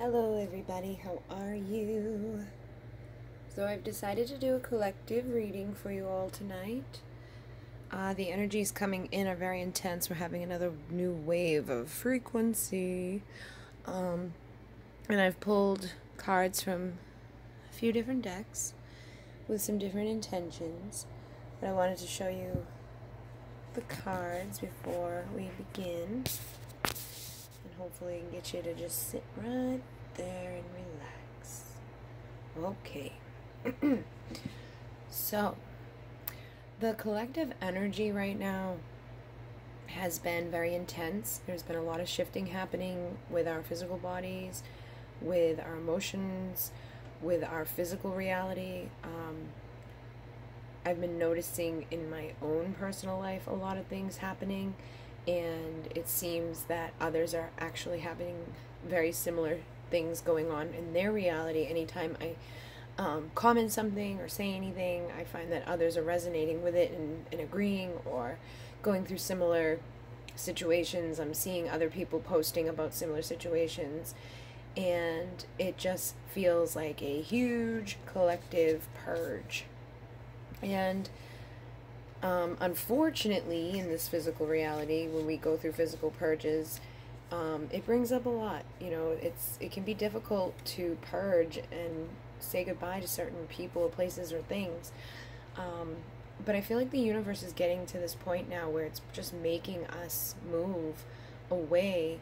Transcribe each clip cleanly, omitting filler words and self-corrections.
Hello everybody, how are you? So I've decided to do a collective reading for you all tonight. The energies coming in are very intense. We're having another new wave of frequency. And I've pulled cards from a few different decks with some different intentions. But I wanted to show you the cards before we begin. And hopefully I can get you to just sit right there and relax. Okay. So, the collective energy right now has been very intense. There's been a lot of shifting happening with our physical bodies, with our emotions, with our physical reality. I've been noticing in my own personal life a lot of things happening, and it seems that others are actually having very similar things going on in their reality. Anytime I comment something or say anything, I find that others are resonating with it and agreeing or going through similar situations. I'm seeing other people posting about similar situations, and it just feels like a huge collective purge. And unfortunately, in this physical reality, when we go through physical purges, it brings up a lot. It can be difficult to purge and say goodbye to certain people, places, or things. But I feel like the universe is getting to this point now where it's just making us move away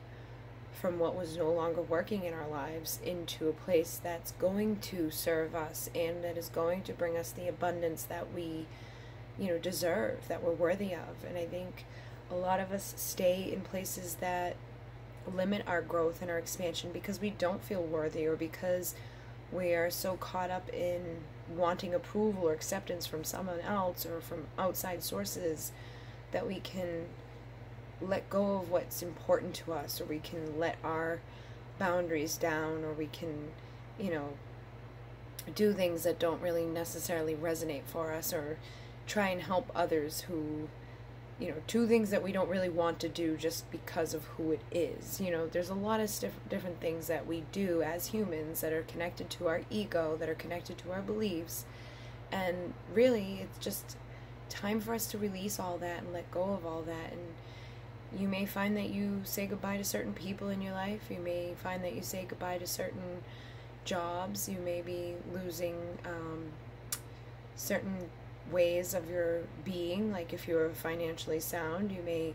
from what was no longer working in our lives into a place that's going to serve us and that is going to bring us the abundance that we deserve, that we're worthy of. And I think a lot of us stay in places that limit our growth and our expansion because we don't feel worthy, or because we are so caught up in wanting approval or acceptance from someone else or from outside sources that we can let go of what's important to us, or we can let our boundaries down, or we can do things that don't really necessarily resonate for us, or try and help others who do things that we don't really want to do just because of who it is. There's a lot of different things that we do as humans that are connected to our ego, that are connected to our beliefs, and really it's just time for us to release all that and let go of all that. And you may find that you say goodbye to certain people in your life. You may find that you say goodbye to certain jobs. You may be losing certain ways of your being. Like if you're financially sound, you may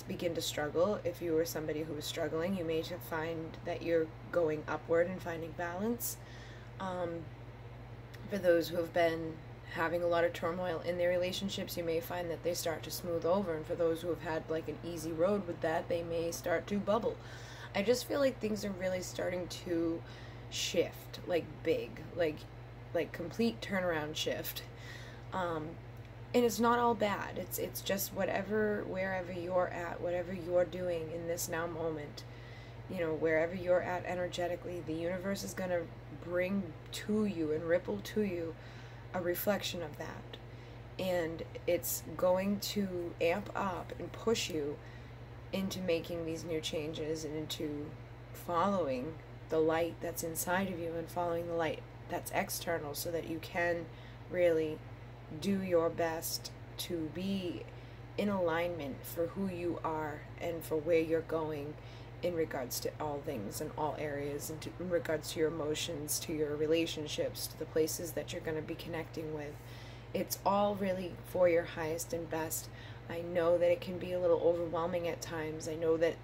begin to struggle. If you were somebody who was struggling, you may find that you're going upward and finding balance. For those who have been having a lot of turmoil in their relationships, you may find that they start to smooth over. And for those who have had like an easy road with that, they may start to bubble. I just feel like things are really starting to shift, like big, like complete turnaround shift. And it's not all bad. It's just wherever you're at, whatever you're doing in this now moment, wherever you're at energetically, the universe is going to bring to you and ripple to you a reflection of that. And it's going to amp up and push you into making these new changes and into following the light that's inside of you and following the light that's external, so that you can really do your best to be in alignment for who you are and for where you're going in regards to all things and all areas, and in regards to your emotions, to your relationships, to the places that you're going to be connecting with. It's all really for your highest and best. I know that it can be a little overwhelming at times. I know that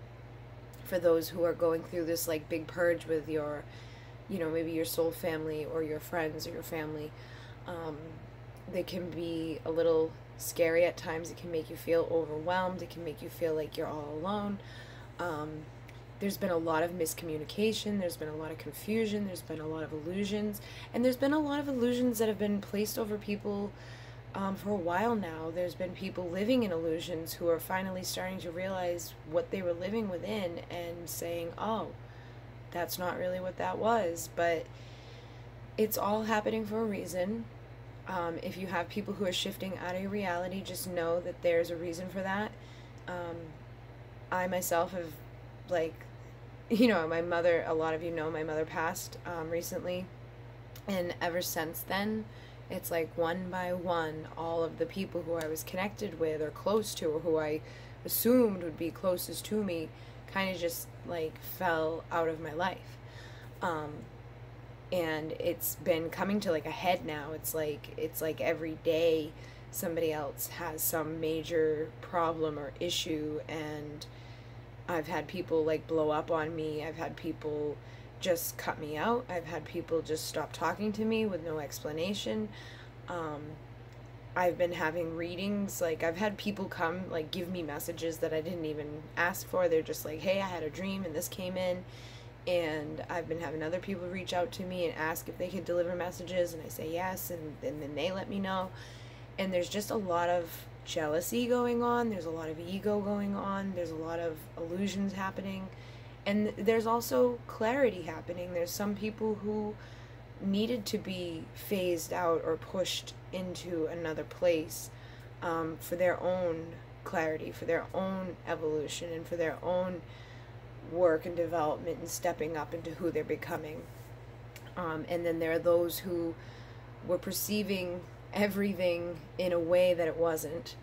for those who are going through this like big purge with your maybe your soul family or your friends or your family, they can be a little scary at times. It can make you feel overwhelmed. It can make you feel like you're all alone. There's been a lot of miscommunication. There's been a lot of confusion. There's been a lot of illusions. And there's been a lot of illusions that have been placed over people for a while now. There's been people living in illusions who are finally starting to realize what they were living within and saying, oh, that's not really what that was. But it's all happening for a reason. If you have people who are shifting out of your reality, just know that there's a reason for that. I myself have you know, my mother, a lot of you know, my mother passed recently. And ever since then, it's like one by one, all of the people who I was connected with or close to, or who I assumed would be closest to me, kind of just like fell out of my life. Um, and it's been coming to like a head now. It's like every day somebody else has some major problem or issue, and I've had people like blow up on me. I've had people just cut me out. I've had people just stop talking to me with no explanation. Um, I've been having readings. Like, I've had people come, like, give me messages that I didn't even ask for. They're just like, hey, I had a dream and this came in. And I've been having other people reach out to me and ask if they could deliver messages. And I say yes. And then they let me know. And there's just a lot of jealousy going on. There's a lot of ego going on. There's a lot of illusions happening. And there's also clarity happening. There's some people who needed to be phased out or pushed into another place for their own clarity, for their own evolution, and for their own work and development and stepping up into who they're becoming. And then there are those who were perceiving everything in a way that it wasn't.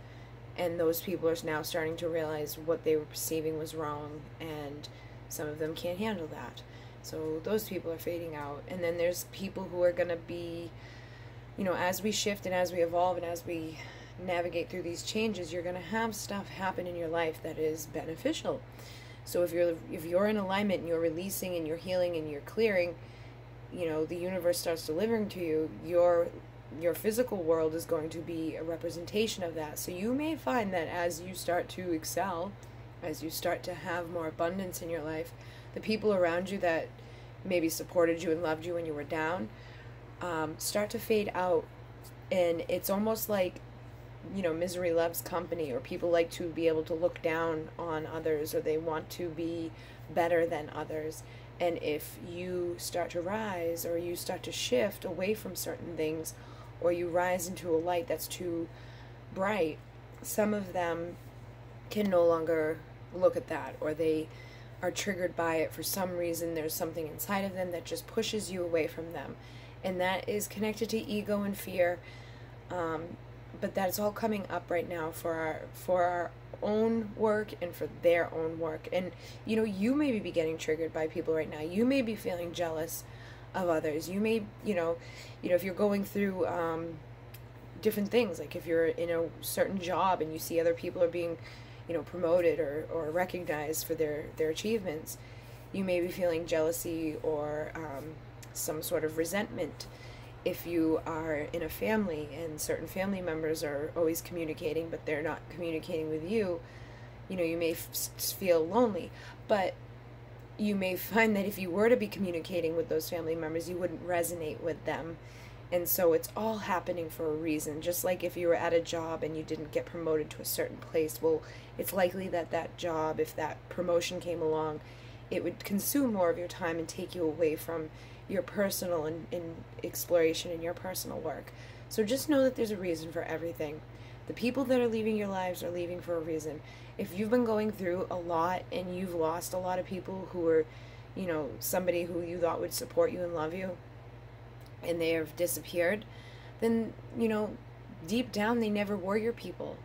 And those people are now starting to realize what they were perceiving was wrong, and some of them can't handle that. So those people are fading out. And then there's people who are going to be, you know, as we shift and as we evolve and as we navigate through these changes, you're going to have stuff happen in your life that is beneficial. So if you're in alignment and you're releasing and you're healing and you're clearing, you know, the universe starts delivering to you, your physical world is going to be a representation of that. So you may find that as you start to excel, as you start to have more abundance in your life, the people around you that maybe supported you and loved you when you were down start to fade out. And it's almost like, you know, misery loves company, or people like to be able to look down on others, or they want to be better than others. And if you start to rise, or you start to shift away from certain things, or you rise into a light that's too bright, some of them can no longer look at that, or they are triggered by it for some reason. There's something inside of them that just pushes you away from them, and that is connected to ego and fear. But that's all coming up right now for our own work and for their own work. And you know, you may be getting triggered by people right now. You may be feeling jealous of others. You may, you know, if you're going through different things, like if you're in a certain job and you see other people are being, you know, promoted or recognized for their achievements, you may be feeling jealousy or some sort of resentment. If you are in a family and certain family members are always communicating but they're not communicating with you, you know, you may feel lonely. But you may find that if you were to be communicating with those family members, you wouldn't resonate with them. And so it's all happening for a reason. Just like if you were at a job and you didn't get promoted to a certain place, well, it's likely that that job, if that promotion came along, it would consume more of your time and take you away from your personal and exploration and your personal work. So just know that there's a reason for everything. The people that are leaving your lives are leaving for a reason. If you've been going through a lot and you've lost a lot of people who were, you know, somebody who you thought would support you and love you, and they have disappeared, then, you know, deep down they never were your people.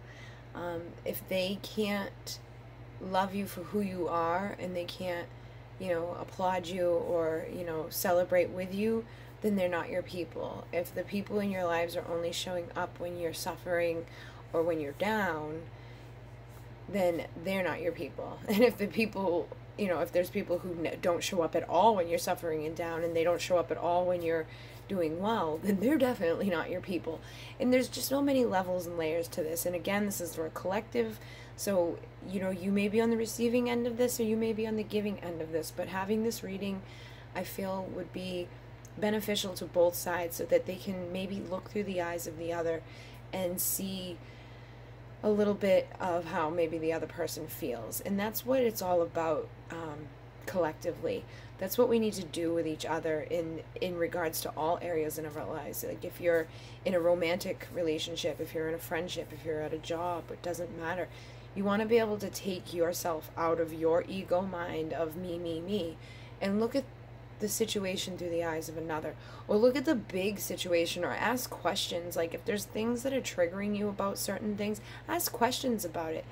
If they can't love you for who you are, and they can't, you know, applaud you or, you know, celebrate with you, then they're not your people. If the people in your lives are only showing up when you're suffering or when you're down, then they're not your people. And if the people, you know, if there's people who don't show up at all when you're suffering and down, and they don't show up at all when you're doing well, then they're definitely not your people. And there's just so many levels and layers to this. And again, this is for a collective. So, you know, you may be on the receiving end of this, or you may be on the giving end of this. But having this reading, I feel, would be beneficial to both sides, so that they can maybe look through the eyes of the other and see a little bit of how maybe the other person feels. And that's what it's all about, collectively. That's what we need to do with each other in regards to all areas of our lives. Like if you're in a romantic relationship, if you're in a friendship, if you're at a job, it doesn't matter. You want to be able to take yourself out of your ego mind of me, and look at the situation through the eyes of another, or look at the big situation, or ask questions. Like if there's things that are triggering you about certain things, ask questions about it.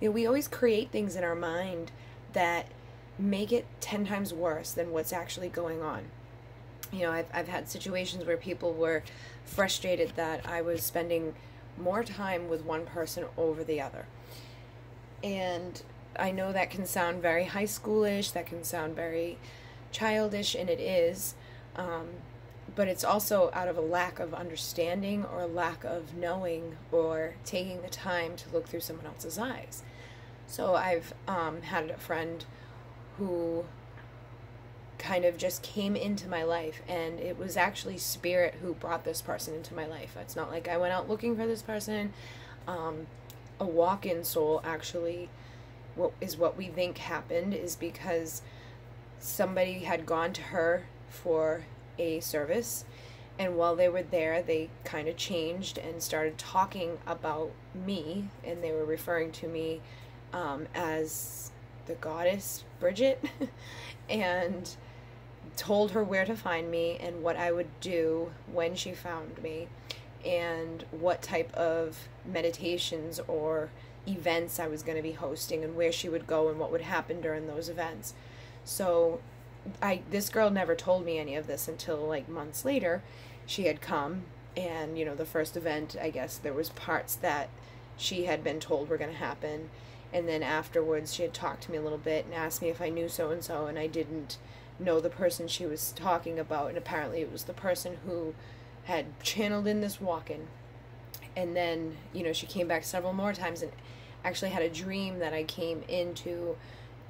You know, we always create things in our mind that make it 10 times worse than what's actually going on. You know, I've had situations where people were frustrated that I was spending more time with one person over the other. And I know that can sound very high schoolish, that can sound very childish, and it is, but it's also out of a lack of understanding or a lack of knowing or taking the time to look through someone else's eyes. So I've had a friend who kind of just came into my life, and it was actually spirit who brought this person into my life. It's not like I went out looking for this person. A walk-in soul, actually, what we think happened is because somebody had gone to her for a service, and while they were there, they kind of changed and started talking about me, and they were referring to me as the goddess Bridget, and told her where to find me and what I would do when she found me, and what type of meditations or events I was going to be hosting, and where she would go and what would happen during those events. So this girl never told me any of this until like months later. She had come, and you know, the first event, I guess there was parts that she had been told were going to happen, and then afterwards she had talked to me a little bit and asked me if I knew so and so, and I didn't know the person she was talking about, and apparently it was the person who had channeled in this walk-in. And then, you know, she came back several more times and actually had a dream that I came into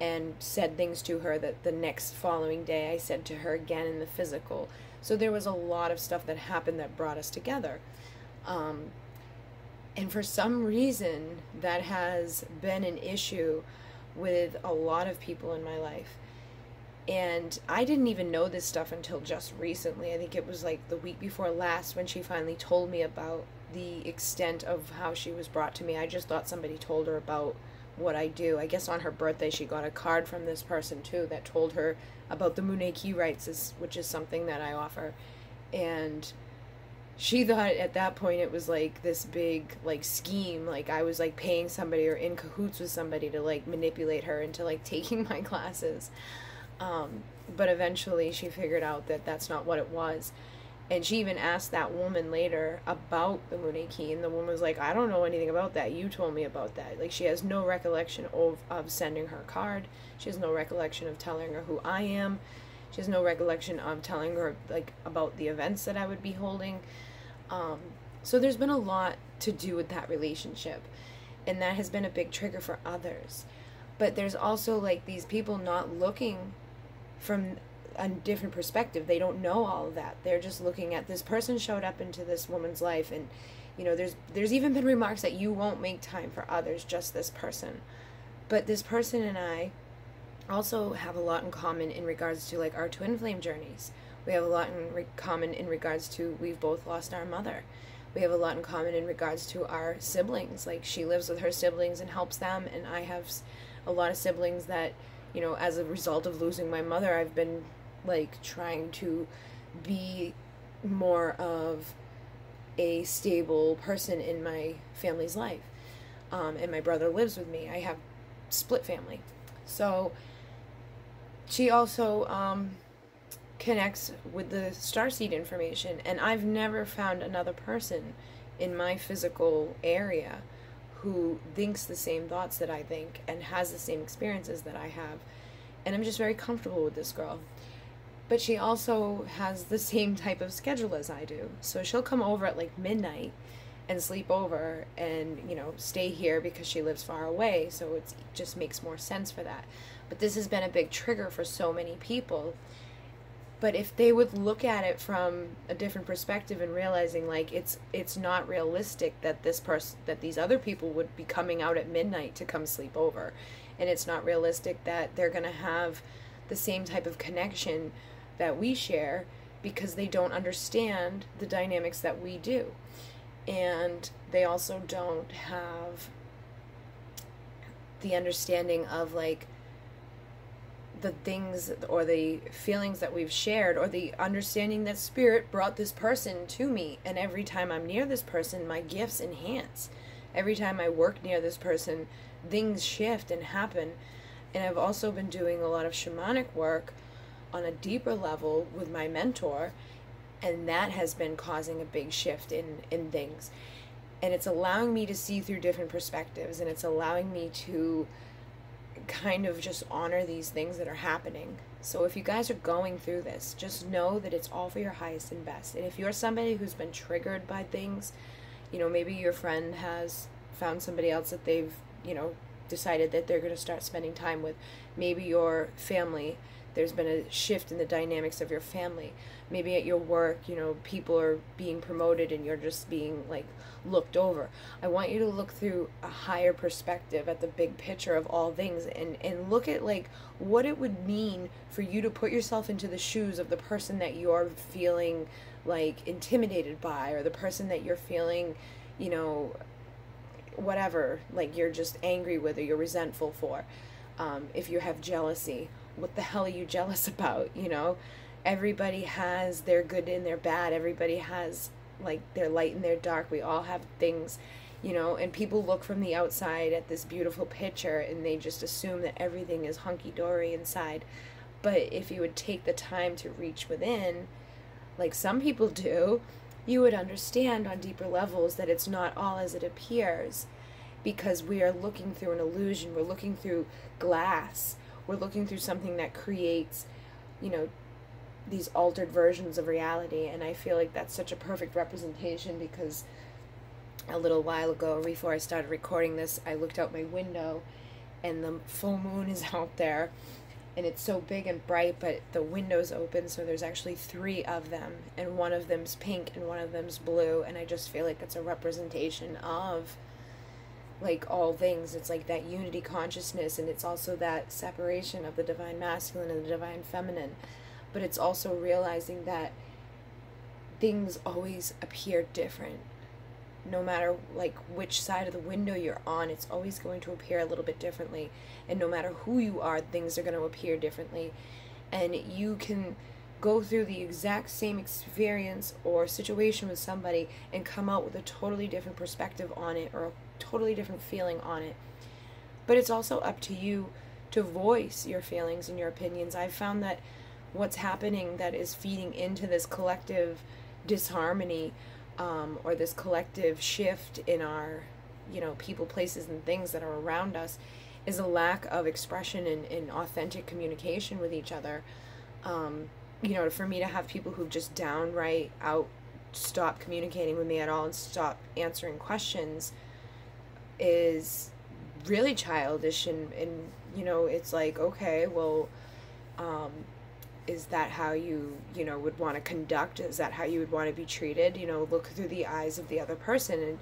and said things to her that the next following day I said to her again in the physical. So there was a lot of stuff that happened that brought us together. And for some reason, that has been an issue with a lot of people in my life. And I didn't even know this stuff until just recently. I think it was like the week before last when she finally told me about the extent of how she was brought to me. I just thought somebody told her about what I do. I guess on her birthday she got a card from this person too that told her about the Moon key rights, which is something that I offer. And she thought at that point it was like this big like scheme, like I was like paying somebody or in cahoots with somebody to like manipulate her into like taking my classes. But eventually she figured out that that's not what it was. And she even asked that woman later about the Moon key, and the woman was like, I don't know anything about that. You told me about that. Like, she has no recollection of sending her a card. She has no recollection of telling her who I am. She has no recollection of telling her, like, about the events that I would be holding. So there's been a lot to do with that relationship, and that has been a big trigger for others. But there's also, like, these people not looking from a different perspective. They don't know all of that. They're just looking at this person showed up into this woman's life, and you know, there's even been remarks that you won't make time for others, just this person. But this person and I also have a lot in common in regards to like our twin flame journeys. We have a lot in common in regards to we've both lost our mother. We have a lot in common in regards to our siblings. Like, she lives with her siblings and helps them, and I have a lot of siblings that, you know, as a result of losing my mother, I've been like trying to be more of a stable person in my family's life. And my brother lives with me. I have split family. So she also connects with the starseed information, and I've never found another person in my physical area who thinks the same thoughts that I think and has the same experiences that I have. And I'm just very comfortable with this girl. But she also has the same type of schedule as I do. So she'll come over at like midnight and sleep over and, you know, stay here because she lives far away. So it just makes more sense for that. But this has been a big trigger for so many people. But if they would look at it from a different perspective and realizing like it's not realistic that that these other people would be coming out at midnight to come sleep over, and it's not realistic that they're going to have the same type of connection that we share, because they don't understand the dynamics that we do. And they also don't have the understanding of like the things or the feelings that we've shared, or the understanding that spirit brought this person to me, and every time I'm near this person my gifts enhance. Every time I work near this person, things shift and happen. And I've also been doing a lot of shamanic work on a deeper level with my mentor, and that has been causing a big shift in things. And it's allowing me to see through different perspectives, and it's allowing me to kind of just honor these things that are happening. So if you guys are going through this, just know that it's all for your highest and best. And if you're somebody who's been triggered by things, you know, maybe your friend has found somebody else that they've, you know, decided that they're going to start spending time with. Maybe your family, there's been a shift in the dynamics of your family. Maybe at your work, you know, people are being promoted and you're just being like looked over. I want you to look through a higher perspective at the big picture of all things, and look at like what it would mean for you to put yourself into the shoes of the person that you're feeling like intimidated by, or the person that you're feeling, you know, whatever, like you're just angry with or you're resentful for. If you have jealousy, what the hell are you jealous about? You know, everybody has their good and their bad. Everybody has like their light and their dark. We all have things, you know, and people look from the outside at this beautiful picture and they just assume that everything is hunky-dory inside. But if you would take the time to reach within, like some people do, you would understand on deeper levels that it's not all as it appears, because we are looking through an illusion. We're looking through glass. We're looking through something that creates, you know, these altered versions of reality. And I feel like that's such a perfect representation, because a little while ago, before I started recording this, I looked out my window and the full moon is out there, and it's so big and bright, but the window's open, so there's actually 3 of them, and one of them's pink and one of them's blue, and I just feel like it's a representation of like all things. It's like that unity consciousness, and it's also that separation of the divine masculine and the divine feminine. But it's also realizing that things always appear different. No matter like which side of the window you're on, it's always going to appear a little bit differently. And no matter who you are, things are going to appear differently. And you can go through the exact same experience or situation with somebody and come out with a totally different perspective on it, or a totally different feeling on it. But it's also up to you to voice your feelings and your opinions. I've found that what's happening that is feeding into this collective disharmony, or this collective shift in our, you know, people, places, and things that are around us, is a lack of expression and authentic communication with each other. You know, for me to have people who've just downright out stopped communicating with me at all and stopped answering questions is really childish. And you know, it's like, okay, well, is that how you know, would want to conduct? Is that how you would want to be treated? You know, look through the eyes of the other person. And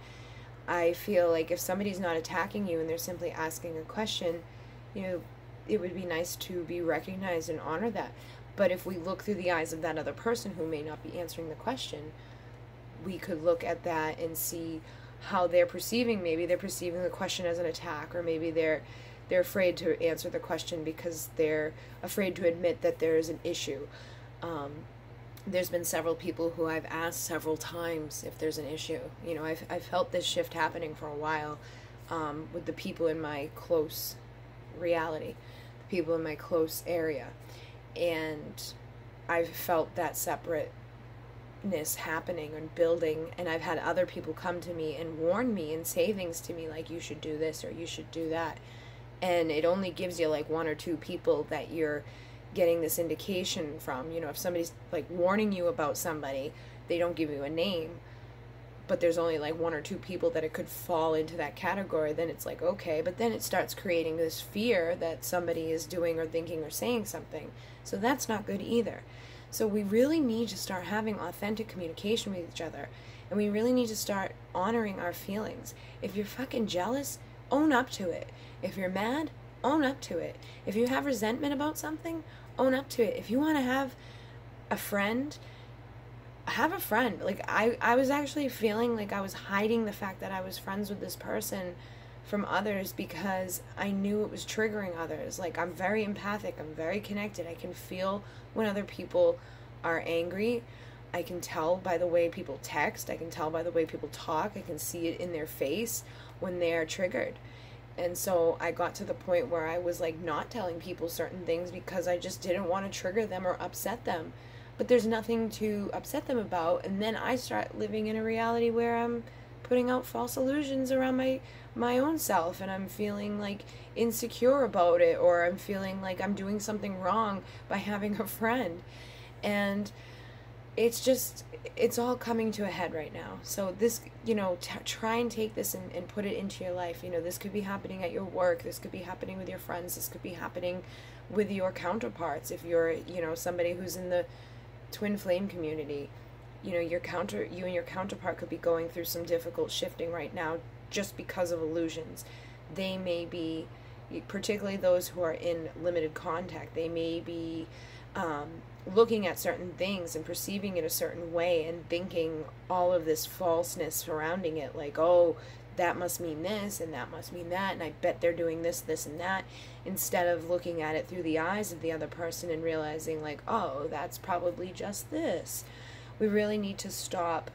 I feel like if somebody's not attacking you and they're simply asking a question, you know, it would be nice to be recognized and honor that. But if we look through the eyes of that other person who may not be answering the question, we could look at that and see how they're perceiving. Maybe they're perceiving the question as an attack, or maybe they're afraid to answer the question because they're afraid to admit that there is an issue. There's been several people who I've asked several times if there's an issue. You know, I've felt this shift happening for a while, with the people in my close reality, the people in my close area. And I've felt that separateness happening and building, and I've had other people come to me and warn me and say things to me like, you should do this or you should do that. And it only gives you like 1 or 2 people that you're getting this indication from. You know, if somebody's like warning you about somebody, they don't give you a name, but there's only like 1 or 2 people that it could fall into that category, then it's like, okay. But then it starts creating this fear that somebody is doing or thinking or saying something. So that's not good either. So we really need to start having authentic communication with each other, and we really need to start honoring our feelings. If you're fucking jealous, own up to it. If you're mad, own up to it. If you have resentment about something, own up to it. If you want to have a friend, have a friend. Like I was actually feeling like I was hiding the fact that I was friends with this person from others because I knew it was triggering others. Like, I'm very empathic, I'm very connected. I can feel when other people are angry. I can tell by the way people text, I can tell by the way people talk, I can see it in their face when they are triggered. And so I got to the point where I was like not telling people certain things because I just didn't want to trigger them or upset them. But there's nothing to upset them about. And then I start living in a reality where I'm putting out false illusions around my own self, and I'm feeling like insecure about it, or I'm feeling like I'm doing something wrong by having a friend. And it's all coming to a head right now. So this, try and take this and put it into your life. This could be happening at your work, this could be happening with your friends, this could be happening with your counterparts. If you're, somebody who's in the twin flame community, you and your counterpart could be going through some difficult shifting right now just because of illusions. They may be, particularly those who are in limited contact, they may be looking at certain things and perceiving it a certain way and thinking all of this falseness surrounding it, like, oh, that must mean this and that must mean that, and I bet they're doing this, this, and that, instead of looking at it through the eyes of the other person and realizing, like, oh, that's probably just this. We really need to stop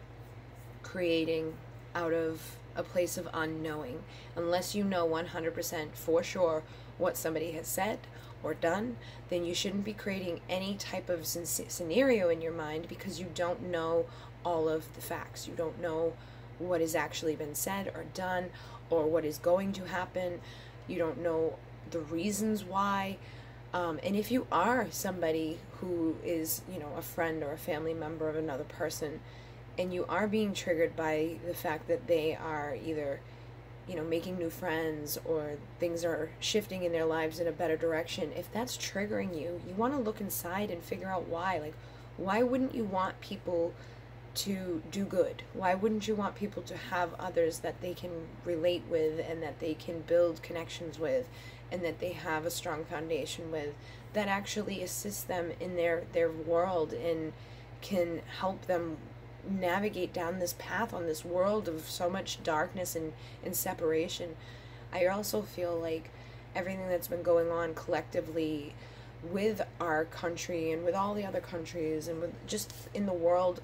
creating out of a place of unknowing. Unless you know 100% for sure what somebody has said or done, then you shouldn't be creating any type of scenario in your mind, because you don't know all of the facts. You don't know what has actually been said or done, or what is going to happen. You don't know the reasons why. And if you are somebody who is, a friend or a family member of another person, and you are being triggered by the fact that they are either making new friends, or things are shifting in their lives in a better direction, if that's triggering you, you want to look inside and figure out why. Like, why wouldn't you want people to do good? Why wouldn't you want people to have others that they can relate with, and that they can build connections with, and that they have a strong foundation with, that actually assists them in their world and can help them navigate down this path on this world of so much darkness and separation? I also feel like everything that's been going on collectively with our country and with all the other countries and with just in the world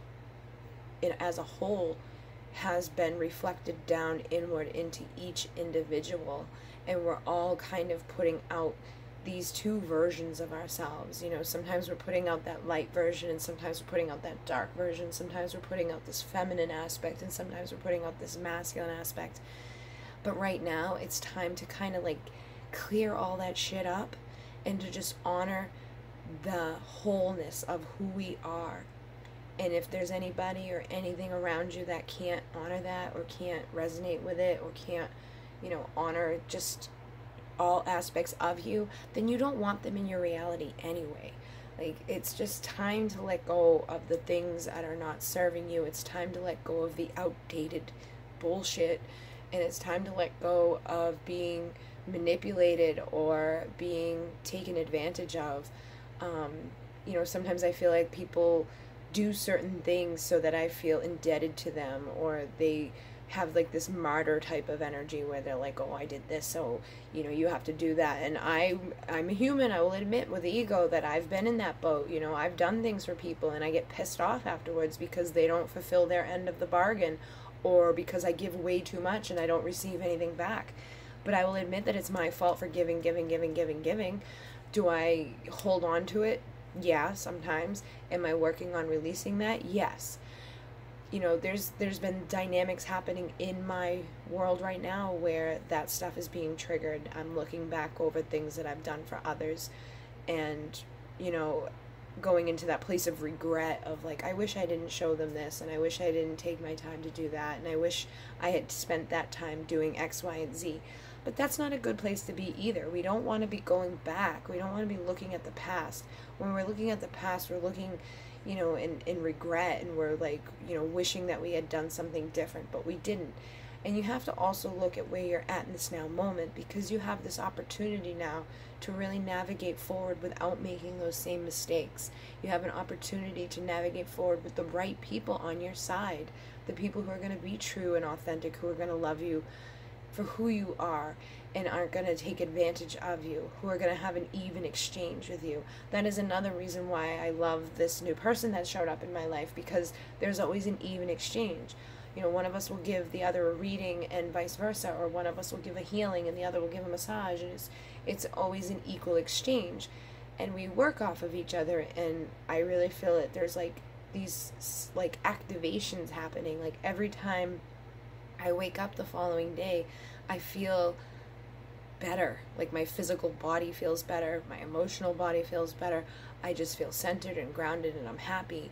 as a whole has been reflected down inward into each individual, and we're all kind of putting out these two versions of ourselves. Sometimes we're putting out that light version, and sometimes we're putting out that dark version. Sometimes we're putting out this feminine aspect, and sometimes we're putting out this masculine aspect. But right now, it's time to kind of like clear all that shit up and to just honor the wholeness of who we are. And if there's anybody or anything around you that can't honor that, or can't resonate with it, or can't, honor just all aspects of you, then you don't want them in your reality anyway. Like, it's just time to let go of the things that are not serving you. It's time to let go of the outdated bullshit, and it's time to let go of being manipulated or being taken advantage of. Sometimes I feel like people do certain things so that I feel indebted to them, or they have like this martyr type of energy where they're like, oh, I did this, so you have to do that. And I'm a human. I will admit with ego that I've been in that boat. I've done things for people, and I get pissed off afterwards because they don't fulfill their end of the bargain, or because I give way too much and I don't receive anything back. But I will admit that it's my fault for giving. Do I hold on to it? Yeah, sometimes. Am I working on releasing that? Yes. There's been dynamics happening in my world right now where that stuff is being triggered. I'm looking back over things that I've done for others, and going into that place of regret of like, I wish I didn't show them this, and I wish I didn't take my time to do that, and I wish I had spent that time doing X, Y, and Z. But that's not a good place to be either. We don't want to be going back. We don't want to be looking at the past. When we're looking at the past, we're looking in regret, and we're like, wishing that we had done something different, but we didn't. And you have to also look at where you're at in this now moment, because you have this opportunity now to really navigate forward without making those same mistakes. You have an opportunity to navigate forward with the right people on your side, the people who are going to be true and authentic, who are going to love you for who you are and aren't going to take advantage of you, who are going to have an even exchange with you. That is another reason why I love this new person that showed up in my life, because there's always an even exchange. You know, one of us will give the other a reading and vice versa, or one of us will give a healing and the other will give a massage, and it's always an equal exchange. And we work off of each other, and I really feel that there's like these like activations happening. Like every time I wake up the following day, I feel better. Like my physical body feels better, my emotional body feels better. I just feel centered and grounded and I'm happy.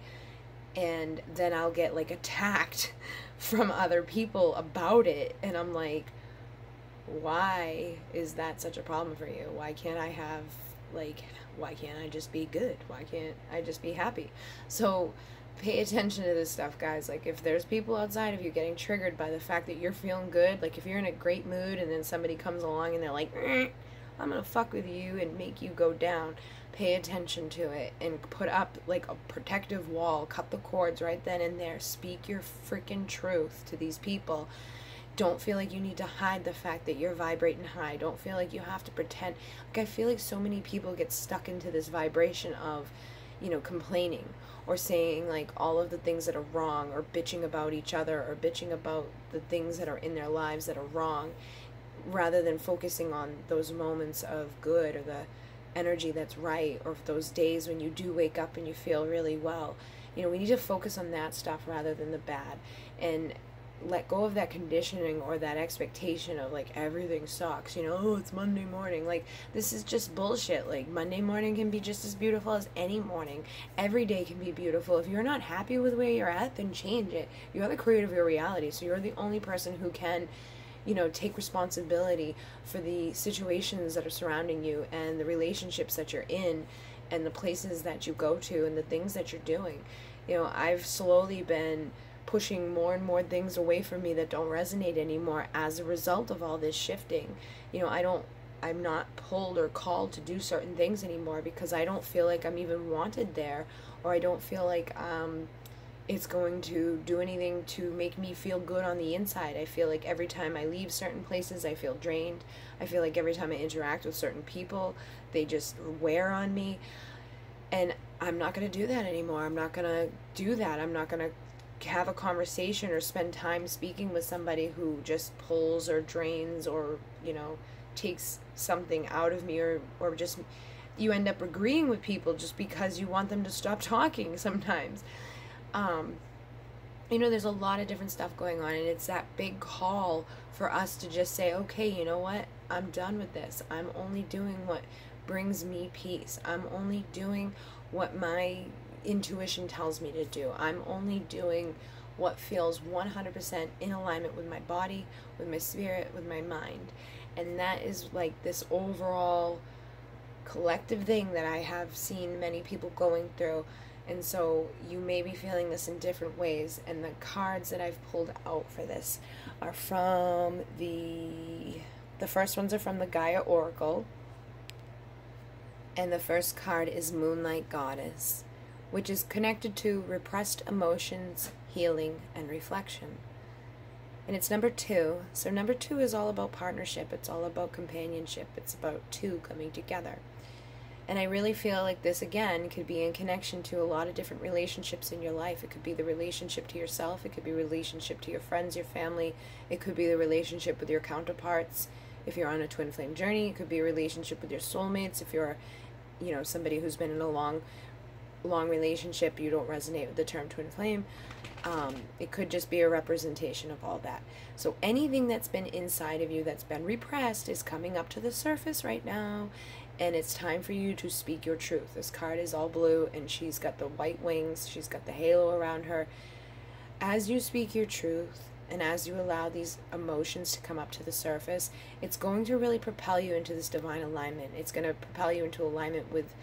And then I'll get like attacked from other people about it, and I'm like, why is that such a problem for you? Why can't I have why can't I just be good? Why can't I just be happy? So pay attention to this stuff, guys. Like if there's people outside of you getting triggered by the fact that you're feeling good, like if you're in a great mood and then somebody comes along and they're like, I'm gonna fuck with you and make you go down, pay attention to it and put up like a protective wall, cut the cords right then and there, speak your freaking truth to these people. Don't feel like you need to hide the fact that you're vibrating high. Don't feel like you have to pretend. Like I feel like so many people get stuck into this vibration of, you know, complaining or saying like all of the things that are wrong, or bitching about each other, or bitching about the things that are in their lives that are wrong, rather than focusing on those moments of good, or the energy that's right, or those days when you do wake up and you feel really well. You know, we need to focus on that stuff rather than the bad, and let go of that conditioning or that expectation of like everything sucks, you know, oh, it's Monday morning. Like this is just bullshit. Like Monday morning can be just as beautiful as any morning. Every day can be beautiful. If you're not happy with where you're at, then change it. You're the creator of your reality, so you're the only person who can, you know, take responsibility for the situations that are surrounding you and the relationships that you're in and the places that you go to and the things that you're doing. You know, I've slowly been pushing more and more things away from me that don't resonate anymore as a result of all this shifting. You know, I'm not pulled or called to do certain things anymore because I don't feel like I'm even wanted there, or I don't feel like it's going to do anything to make me feel good on the inside. I feel like every time I leave certain places, I feel drained. I feel like every time I interact with certain people, they just wear on me. And I'm not going to do that anymore. I'm not going to do that. I'm not going to have a conversation or spend time speaking with somebody who just pulls or drains or, you know, takes something out of me, or just you end up agreeing with people just because you want them to stop talking sometimes. You know, there's a lot of different stuff going on, and it's that big call for us to just say, okay, you know what? I'm done with this. I'm only doing what brings me peace. I'm only doing what my intuition tells me to do. I'm only doing what feels 100% in alignment with my body, with my spirit, with my mind. And that is like this overall collective thing that I have seen many people going through. And so you may be feeling this in different ways. And the cards that I've pulled out for this are from the first ones are from the Gaia Oracle. And the first card is Moonlight Goddess, which is connected to repressed emotions, healing, and reflection. And it's number 2. So number 2 is all about partnership. It's all about companionship. It's about two coming together. And I really feel like this, again, could be in connection to a lot of different relationships in your life. It could be the relationship to yourself. It could be a relationship to your friends, your family. It could be the relationship with your counterparts. If you're on a twin flame journey, it could be a relationship with your soulmates. If you're, you know, somebody who's been in a long relationship, you don't resonate with the term twin flame. It could just be a representation of all that. So anything that's been inside of you that's been repressed is coming up to the surface right now, and it's time for you to speak your truth. This card is all blue, and she's got the white wings. She's got the halo around her. As you speak your truth, and as you allow these emotions to come up to the surface, it's going to really propel you into this divine alignment. It's going to propel you into alignment with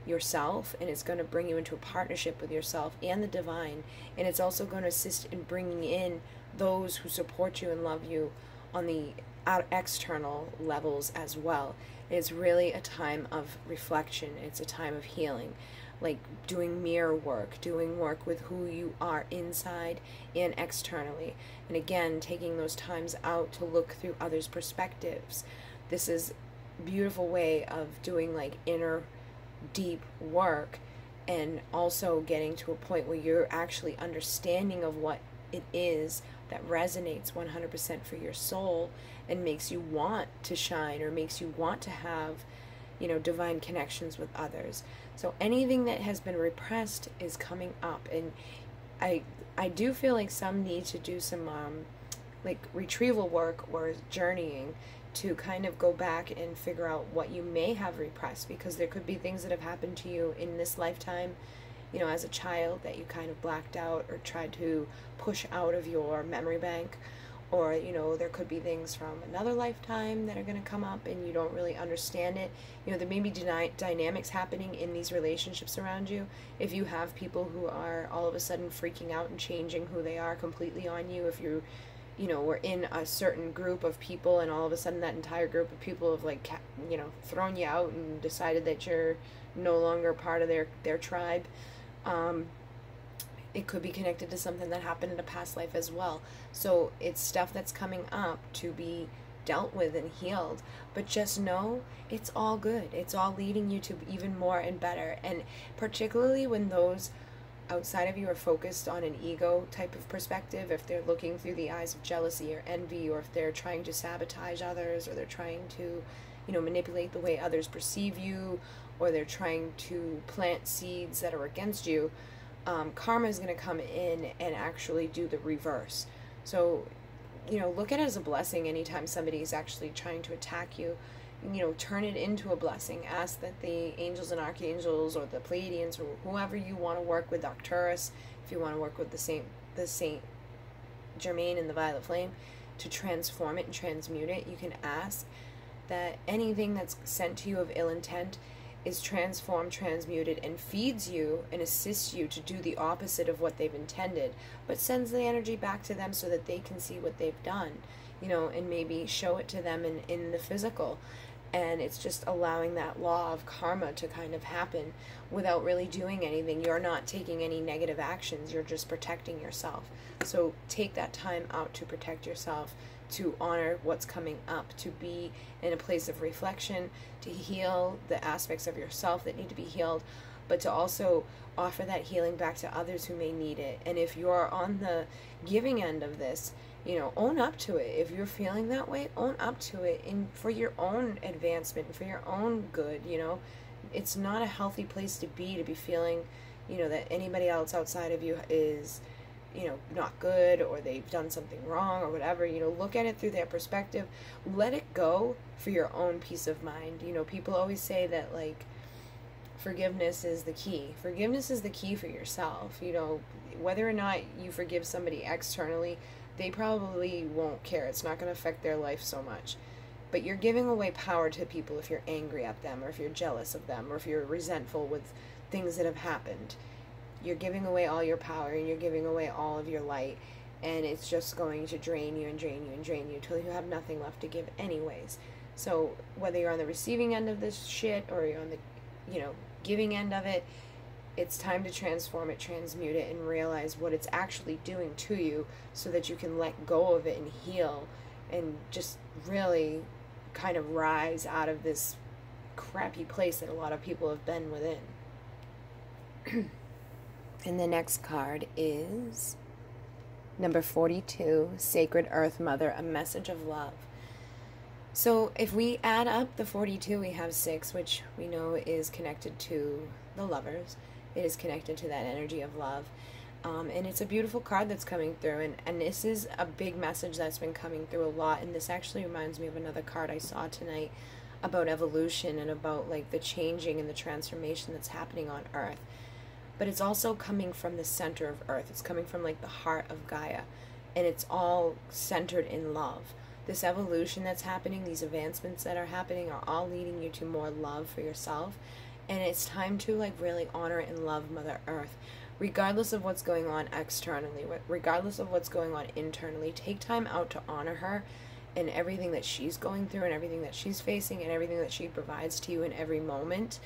yourself, and it's going to bring you into a partnership with yourself and the divine. And it's also going to assist in bringing in those who support you and love you on the external levels as well. It's really a time of reflection. It's a time of healing. like doing mirror work, doing work with who you are inside and externally. And again, taking those times out to look through others' perspectives. This is a beautiful way of doing like inner deep work, and also getting to a point where you're actually understanding of what it is that resonates 100% for your soul and makes you want to shine, or makes you want to have, you know, divine connections with others. So anything that has been repressed is coming up, and I do feel like some need to do some like retrieval work or journeying to kind of go back and figure out what you may have repressed, because there could be things that have happened to you in this lifetime, you know, as a child, that you kind of blacked out or tried to push out of your memory bank. Or, you know, there could be things from another lifetime that are going to come up and you don't really understand it. You know, there may be dynamics happening in these relationships around you. If you have people who are all of a sudden freaking out and changing who they are completely on you, if you're, you know, we're in a certain group of people and all of a sudden that entire group of people have like, you know, thrown you out and decided that you're no longer part of their tribe. It could be connected to something that happened in a past life as well. So it's stuff that's coming up to be dealt with and healed. But just know it's all good. It's all leading you to even more and better. And particularly when those outside of you are focused on an ego type of perspective, if they're looking through the eyes of jealousy or envy, or if they're trying to sabotage others, or they're trying to, you know, manipulate the way others perceive you, or they're trying to plant seeds that are against you, karma is going to come in and actually do the reverse. So, you know, look at it as a blessing anytime somebody is actually trying to attack you. You know, turn it into a blessing. Ask that the angels and archangels, or the Pleiadians, or whoever you want to work with, Arcturus, if you want to work with the Saint Germain and the Violet Flame, to transform it and transmute it. You can ask that anything that's sent to you of ill intent is transformed, transmuted, and feeds you and assists you to do the opposite of what they've intended, but sends the energy back to them so that they can see what they've done, you know, and maybe show it to them in the physical. And it's just allowing that law of karma to kind of happen without really doing anything. You're not taking any negative actions, you're just protecting yourself. So take that time out to protect yourself, to honor what's coming up, to be in a place of reflection, to heal the aspects of yourself that need to be healed, but to also offer that healing back to others who may need it. And if you're on the giving end of this, you know, own up to it. If you're feeling that way, own up to it, and for your own advancement, for your own good. You know, it's not a healthy place to be feeling, you know, that anybody else outside of you is, you know, not good, or they've done something wrong or whatever. You know, look at it through their perspective. Let it go for your own peace of mind. You know, people always say that, like, forgiveness is the key. Forgiveness is the key for yourself. You know, whether or not you forgive somebody externally, they probably won't care. It's not going to affect their life so much. But you're giving away power to people if you're angry at them, or if you're jealous of them, or if you're resentful with things that have happened. You're giving away all your power, and you're giving away all of your light, and it's just going to drain you and drain you and drain you until you have nothing left to give anyways. So whether you're on the receiving end of this shit, or you're on the, you know, giving end of it, it's time to transform it, transmute it, and realize what it's actually doing to you, so that you can let go of it and heal, and just really kind of rise out of this crappy place that a lot of people have been within. And the next card is number 42, Sacred Earth Mother, a message of love. So if we add up the 42, we have 6, which we know is connected to the lovers. It is connected to that energy of love. And it's a beautiful card that's coming through. And this is a big message that's been coming through a lot. And this actually reminds me of another card I saw tonight about evolution, and about like the changing and the transformation that's happening on Earth. But it's also coming from the center of Earth. It's coming from like the heart of Gaia. And it's all centered in love. This evolution that's happening, these advancements that are happening, are all leading you to more love for yourself. And it's time to like really honor and love Mother Earth, regardless of what's going on externally, regardless of what's going on internally. Take time out to honor her and everything that she's going through, and everything that she's facing, and everything that she provides to you in every moment.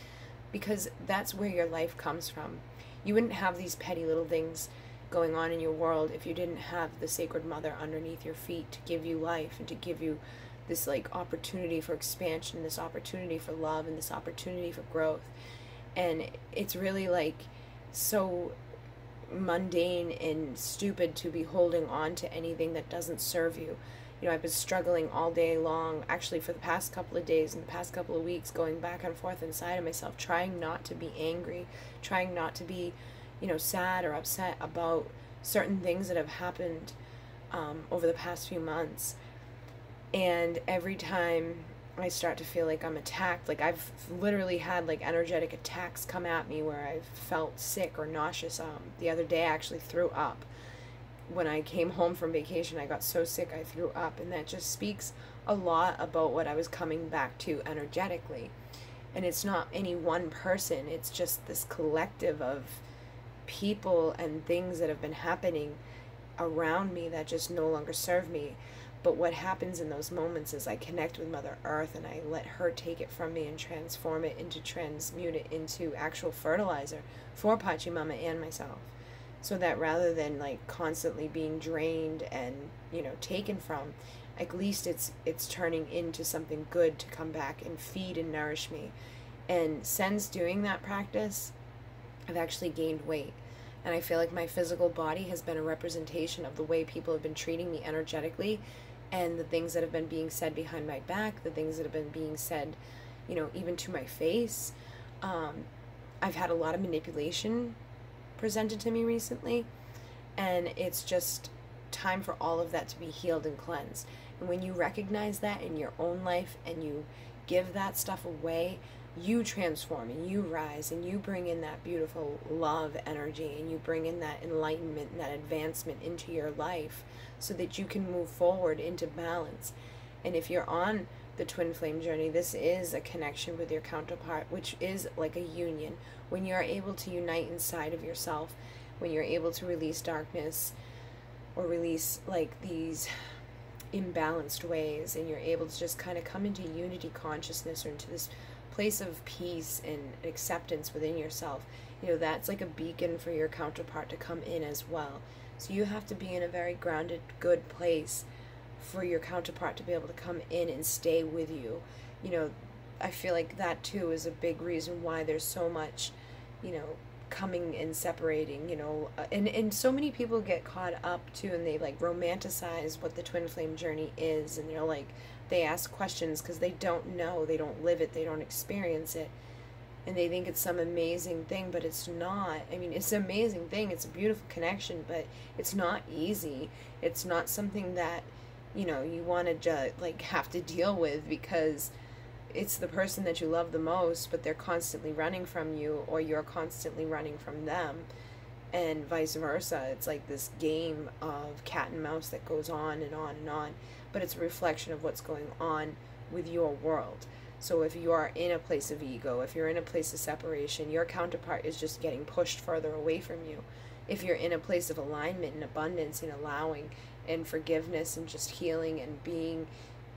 because that's where your life comes from. You wouldn't have these petty little things going on in your world if you didn't have the Sacred Mother underneath your feet to give you life and to give you this like opportunity for expansion, this opportunity for love, and this opportunity for growth. And it's really like so mundane and stupid to be holding on to anything that doesn't serve you. You know, I've been struggling all day long, actually for the past couple of days and the past couple of weeks, going back and forth inside of myself, trying not to be angry, trying not to be, you know, sad or upset about certain things that have happened over the past few months. And every time I start to feel like I'm attacked, like I've literally had like energetic attacks come at me where I've felt sick or nauseous. The other day I actually threw up. When I came home from vacation, I got so sick I threw up, and that just speaks a lot about what I was coming back to energetically. And it's not any one person, it's just this collective of people and things that have been happening around me that just no longer serve me. But what happens in those moments is I connect with Mother Earth and I let her take it from me and transform it into, transmute it into actual fertilizer for Pachamama and myself. So that rather than like constantly being drained and, you know, taken from, at least it's turning into something good to come back and feed and nourish me. And since doing that practice, I've actually gained weight. And I feel like my physical body has been a representation of the way people have been treating me energetically, and the things that have been being said behind my back, the things that have been being said, you know, even to my face. I've had a lot of manipulation presented to me recently, and it's just time for all of that to be healed and cleansed. And when you recognize that in your own life and you give that stuff away, you transform and you rise and you bring in that beautiful love energy and you bring in that enlightenment and that advancement into your life so that you can move forward into balance. And if you're on the twin flame journey, this is a connection with your counterpart, which is like a union. When you're able to unite inside of yourself, when you're able to release darkness or release like these imbalanced ways, and you're able to just kind of come into unity consciousness or into this place of peace and acceptance within yourself, you know, that's like a beacon for your counterpart to come in as well. So you have to be in a very grounded, good place for your counterpart to be able to come in and stay with you. You know, I feel like that too is a big reason why there's so much, you know, coming and separating, you know, and so many people get caught up too, and they like romanticize what the twin flame journey is, and they're like, they ask questions because they don't know, they don't live it, they don't experience it, and they think it's some amazing thing, but it's not. I mean, it's an amazing thing, it's a beautiful connection, but it's not easy. It's not something that, you know, you want to like have to deal with, because it's the person that you love the most, but they're constantly running from you, or you're constantly running from them, and vice versa. It's like this game of cat and mouse that goes on and on and on, but it's a reflection of what's going on with your world. So if you are in a place of ego, if you're in a place of separation, your counterpart is just getting pushed further away from you. If you're in a place of alignment and abundance and allowing and forgiveness and just healing and being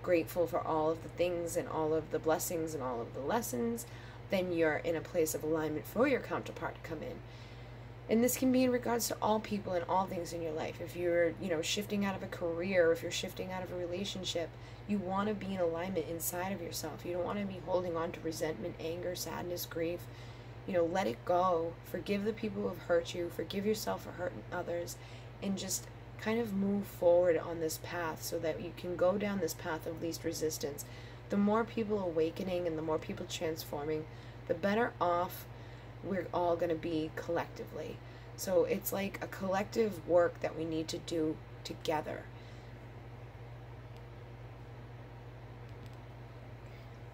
grateful for all of the things and all of the blessings and all of the lessons, then you're in a place of alignment for your counterpart to come in. And this can be in regards to all people and all things in your life. If you're, you know, shifting out of a career, if you're shifting out of a relationship, you want to be in alignment inside of yourself. You don't want to be holding on to resentment, anger, sadness, grief. You know, let it go. Forgive the people who have hurt you. Forgive yourself for hurting others. And just kind of move forward on this path so that you can go down this path of least resistance. The more people awakening and the more people transforming, the better off we're all going to be collectively. So it's like a collective work that we need to do together.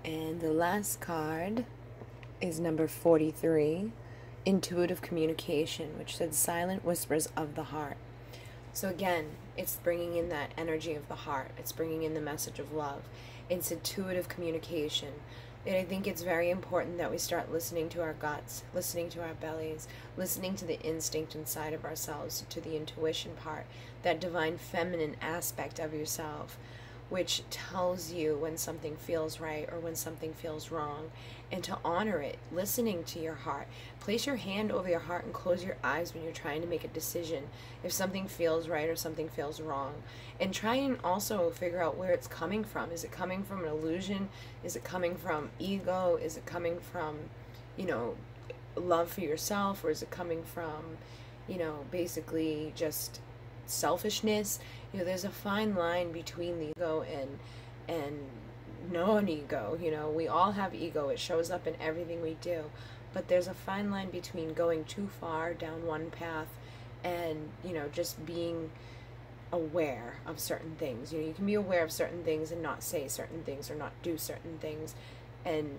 And the last card is number 43, Intuitive Communication, which said Silent Whispers of the Heart. So again, it's bringing in that energy of the heart. It's bringing in the message of love. It's intuitive communication. And I think it's very important that we start listening to our guts, listening to our bellies, listening to the instinct inside of ourselves, to the intuition part, that divine feminine aspect of yourself, which tells you when something feels right or when something feels wrong, and to honor it, listening to your heart. Place your hand over your heart and close your eyes when you're trying to make a decision if something feels right or something feels wrong. And try and also figure out where it's coming from. Is it coming from an illusion? Is it coming from ego? Is it coming from, you know, love for yourself? Or is it coming from, you know, basically just selfishness? You know, there's a fine line between the ego and non-ego. You know, we all have ego. It shows up in everything we do. But there's a fine line between going too far down one path and, you know, just being aware of certain things. You know, you can be aware of certain things and not say certain things or not do certain things. And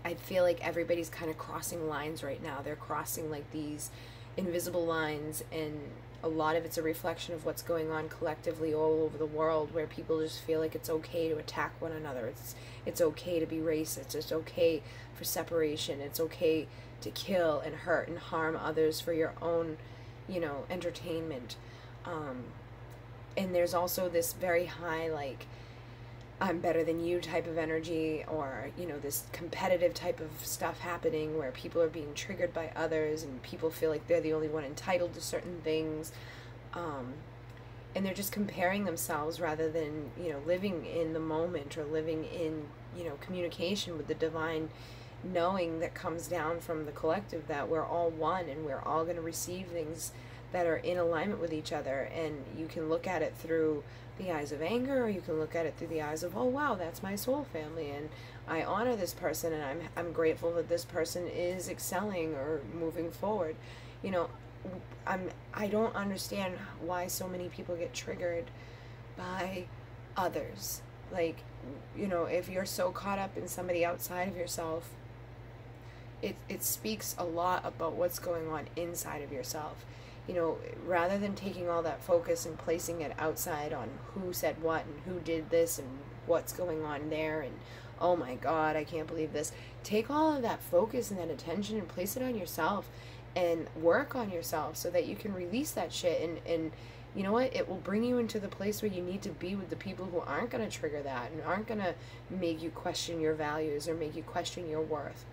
I feel like everybody's kind of crossing lines right now. They're crossing like these invisible lines, and a lot of it's a reflection of what's going on collectively all over the world, where people just feel like it's okay to attack one another. It's okay to be racist. It's okay for separation. It's okay to kill and hurt and harm others for your own, you know, entertainment. And there's also this very high, like, I'm better than you type of energy, or, you know, this competitive type of stuff happening where people are being triggered by others and people feel like they're the only one entitled to certain things. And they're just comparing themselves rather than, you know, living in the moment or living in, you know, communication with the divine knowing that comes down from the collective, that we're all one and we're all going to receive things that are in alignment with each other. And you can look at it through the eyes of anger, or you can look at it through the eyes of, oh wow, that's my soul family, and I honor this person, and I'm grateful that this person is excelling or moving forward. You know, I don't understand why so many people get triggered by others. Like, you know, if you're so caught up in somebody outside of yourself, it speaks a lot about what's going on inside of yourself. You know, rather than taking all that focus and placing it outside on who said what and who did this and what's going on there and, oh my God, I can't believe this. Take all of that focus and that attention and place it on yourself and work on yourself so that you can release that shit. And you know what? It will bring you into the place where you need to be with the people who aren't going to trigger that and aren't going to make you question your values or make you question your worth.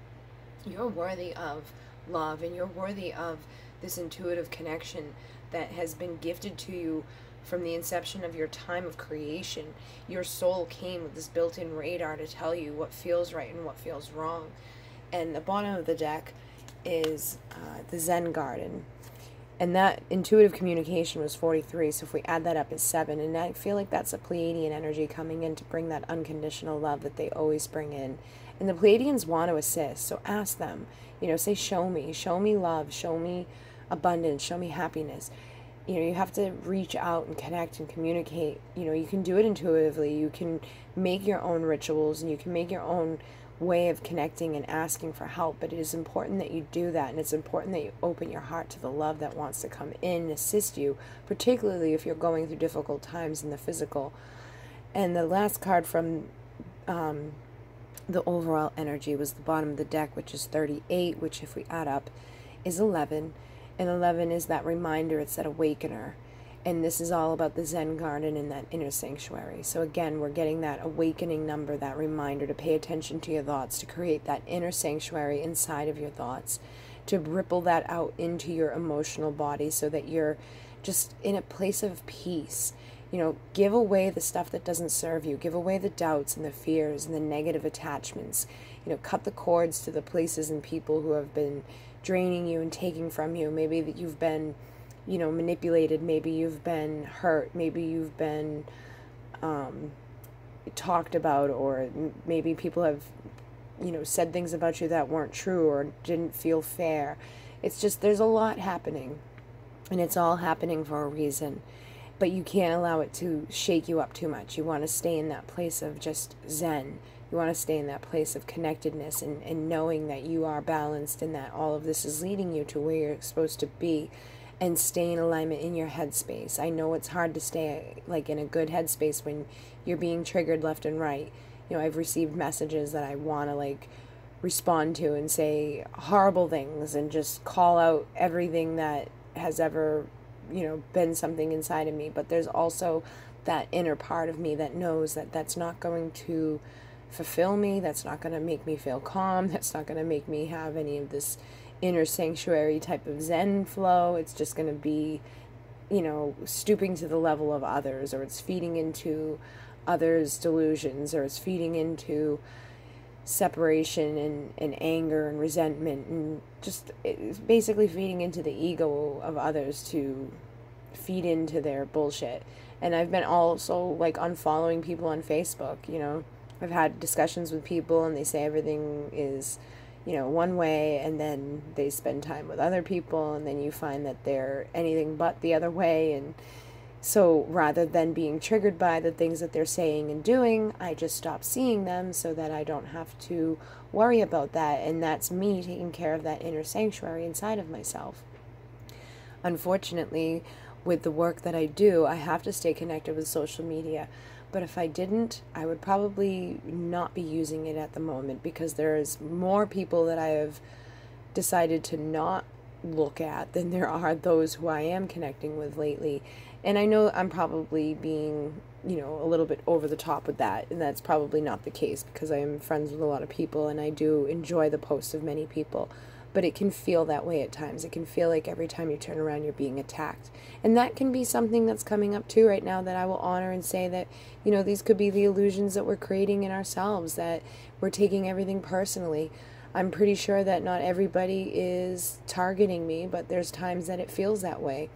You're worthy of love, and you're worthy of this intuitive connection that has been gifted to you from the inception of your time of creation. Your soul came with this built-in radar to tell you what feels right and what feels wrong. And the bottom of the deck is the Zen Garden. And that intuitive communication was 43, so if we add that up, it's 7. And I feel like that's a Pleiadian energy coming in to bring that unconditional love that they always bring in. And the Pleiadians want to assist, so ask them. You know, say, show me love, show me abundance, show me happiness. You know, you have to reach out and connect and communicate. You know, you can do it intuitively. You can make your own rituals and you can make your own way of connecting and asking for help, but it is important that you do that, and it's important that you open your heart to the love that wants to come in and assist you, particularly if you're going through difficult times in the physical. And the last card from the overall energy was the bottom of the deck, which is 38, which if we add up is 11. And 11 is that reminder, it's that awakener. And this is all about the Zen garden and that inner sanctuary. So again, we're getting that awakening number, that reminder to pay attention to your thoughts, to create that inner sanctuary inside of your thoughts, to ripple that out into your emotional body so that you're just in a place of peace. You know, give away the stuff that doesn't serve you. Give away the doubts and the fears and the negative attachments. You know, cut the cords to the places and people who have been draining you and taking from you. Maybe that you've been, you know, manipulated. Maybe you've been hurt. Maybe you've been talked about, or maybe people have, you know, said things about you that weren't true or didn't feel fair. It's just, there's a lot happening, and it's all happening for a reason. But you can't allow it to shake you up too much. You want to stay in that place of just Zen. You want to stay in that place of connectedness and knowing that you are balanced and that all of this is leading you to where you're supposed to be, and stay in alignment in your headspace. I know it's hard to stay like in a good headspace when you're being triggered left and right. You know, I've received messages that I want to like respond to and say horrible things and just call out everything that has ever, you know, been something inside of me. But there's also that inner part of me that knows that that's not going to fulfill me, that's not going to make me feel calm, that's not going to make me have any of this inner sanctuary type of Zen flow. It's just going to be, you know, stooping to the level of others, or it's feeding into others' delusions, or it's feeding into separation and anger and resentment, and just it's basically feeding into the ego of others to feed into their bullshit. And I've been also like unfollowing people on Facebook, you know. I've had discussions with people and they say everything is, you know, one way, and then they spend time with other people and then you find that they're anything but the other way. And so rather than being triggered by the things that they're saying and doing, I just stop seeing them so that I don't have to worry about that. And that's me taking care of that inner sanctuary inside of myself. Unfortunately, with the work that I do, I have to stay connected with social media. But if I didn't, I would probably not be using it at the moment, because there's more people that I have decided to not look at than there are those who I am connecting with lately. And I know I'm probably being, you know, a little bit over the top with that, and that's probably not the case, because I am friends with a lot of people and I do enjoy the posts of many people. But it can feel that way at times. It can feel like every time you turn around, you're being attacked. And that can be something that's coming up too right now, that I will honor and say that, you know, these could be the illusions that we're creating in ourselves, that we're taking everything personally. I'm pretty sure that not everybody is targeting me, but there's times that it feels that way.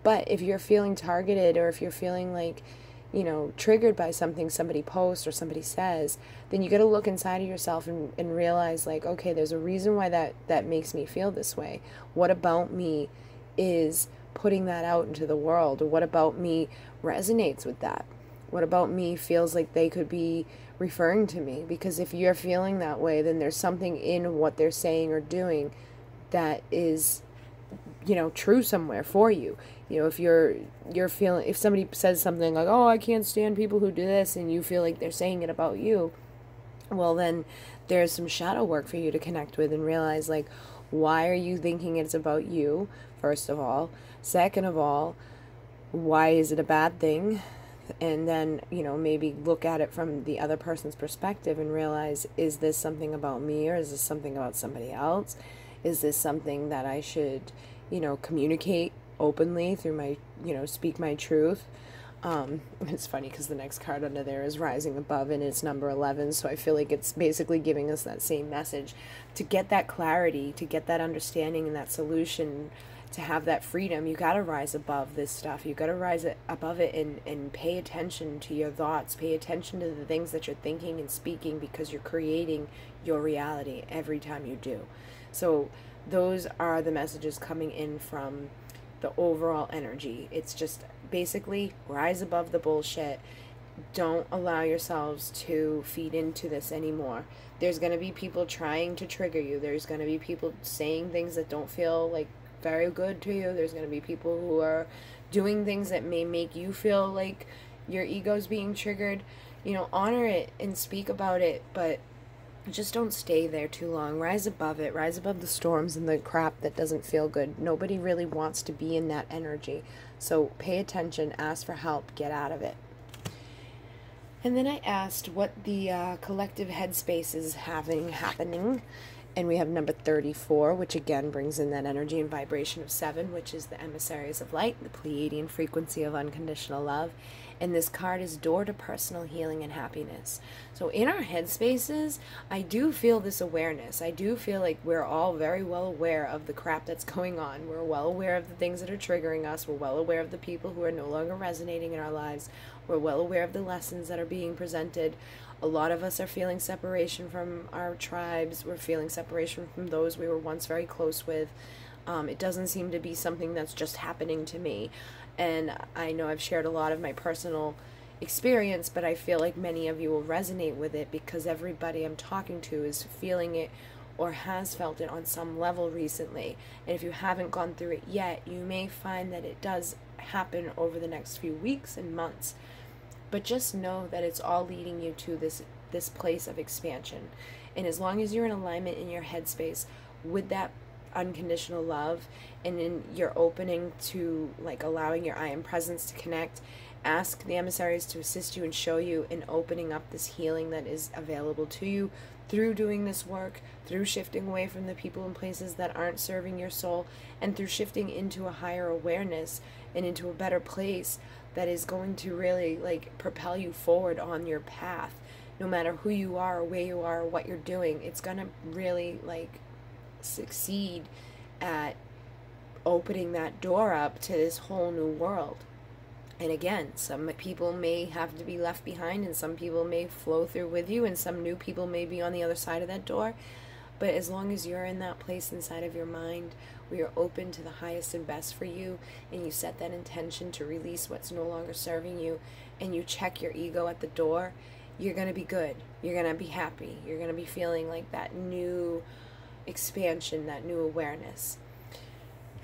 But if you're feeling targeted, or if you're feeling like, you know, triggered by something somebody posts or somebody says, then you got to look inside of yourself and realize, like, okay, there's a reason why that makes me feel this way. What about me is putting that out into the world? Or what about me resonates with that? What about me feels like they could be referring to me? Because if you're feeling that way, then there's something in what they're saying or doing that is, you know, true somewhere for you. You know, if you're feeling, if somebody says something like, oh, I can't stand people who do this, and you feel like they're saying it about you, well, then there's some shadow work for you to connect with and realize, like, why are you thinking it's about you, first of all? Second of all, why is it a bad thing? And then, you know, maybe look at it from the other person's perspective and realize, is this something about me, or is this something about somebody else? Is this something that I should, you know, communicate openly through my, you know, speak my truth? It's funny because the next card under there is rising above, and it's number 11. So I feel like it's basically giving us that same message, to get that clarity, to get that understanding and that solution, to have that freedom. You got to rise above this stuff. You got to rise above it and pay attention to your thoughts, pay attention to the things that you're thinking and speaking, because you're creating your reality every time you do. So those are the messages coming in from the overall energy. It's just basically rise above the bullshit. Don't allow yourselves to feed into this anymore. There's going to be people trying to trigger you. There's going to be people saying things that don't feel like very good to you. There's going to be people who are doing things that may make you feel like your ego's being triggered. You know, honor it and speak about it, but just don't stay there too long. Rise above it. Rise above the storms and the crap that doesn't feel good. Nobody really wants to be in that energy. So pay attention, ask for help, get out of it. And then I asked what the collective headspace is happening. And we have number 34, which again brings in that energy and vibration of 7, which is the emissaries of light, the Pleiadian frequency of unconditional love. And this card is door to personal healing and happiness. So in our headspaces, I do feel this awareness. I do feel like we're all very well aware of the crap that's going on. We're well aware of the things that are triggering us. We're well aware of the people who are no longer resonating in our lives. We're well aware of the lessons that are being presented. A lot of us are feeling separation from our tribes. We're feeling separation from those we were once very close with. It doesn't seem to be something that's just happening to me. And I know I've shared a lot of my personal experience, but I feel like many of you will resonate with it, because everybody I'm talking to is feeling it or has felt it on some level recently. And if you haven't gone through it yet, you may find that it does happen over the next few weeks and months. But just know that it's all leading you to this place of expansion. And as long as you're in alignment in your headspace with that unconditional love, and in your opening to, like, allowing your I am presence to connect Ask the emissaries to assist you and show you in opening up this healing that is available to you through doing this work, through shifting away from the people and places that aren't serving your soul, and through shifting into a higher awareness and into a better place that is going to really like propel you forward on your path. No matter who you are or where you are or what you're doing, it's gonna really like succeed at opening that door up to this whole new world. And again, some people may have to be left behind, and some people may flow through with you, and some new people may be on the other side of that door. But as long as you're in that place inside of your mind where you're open to the highest and best for you, and you set that intention to release what's no longer serving you, and you check your ego at the door, you're going to be good. You're going to be happy. You're going to be feeling like that new expansion, that new awareness.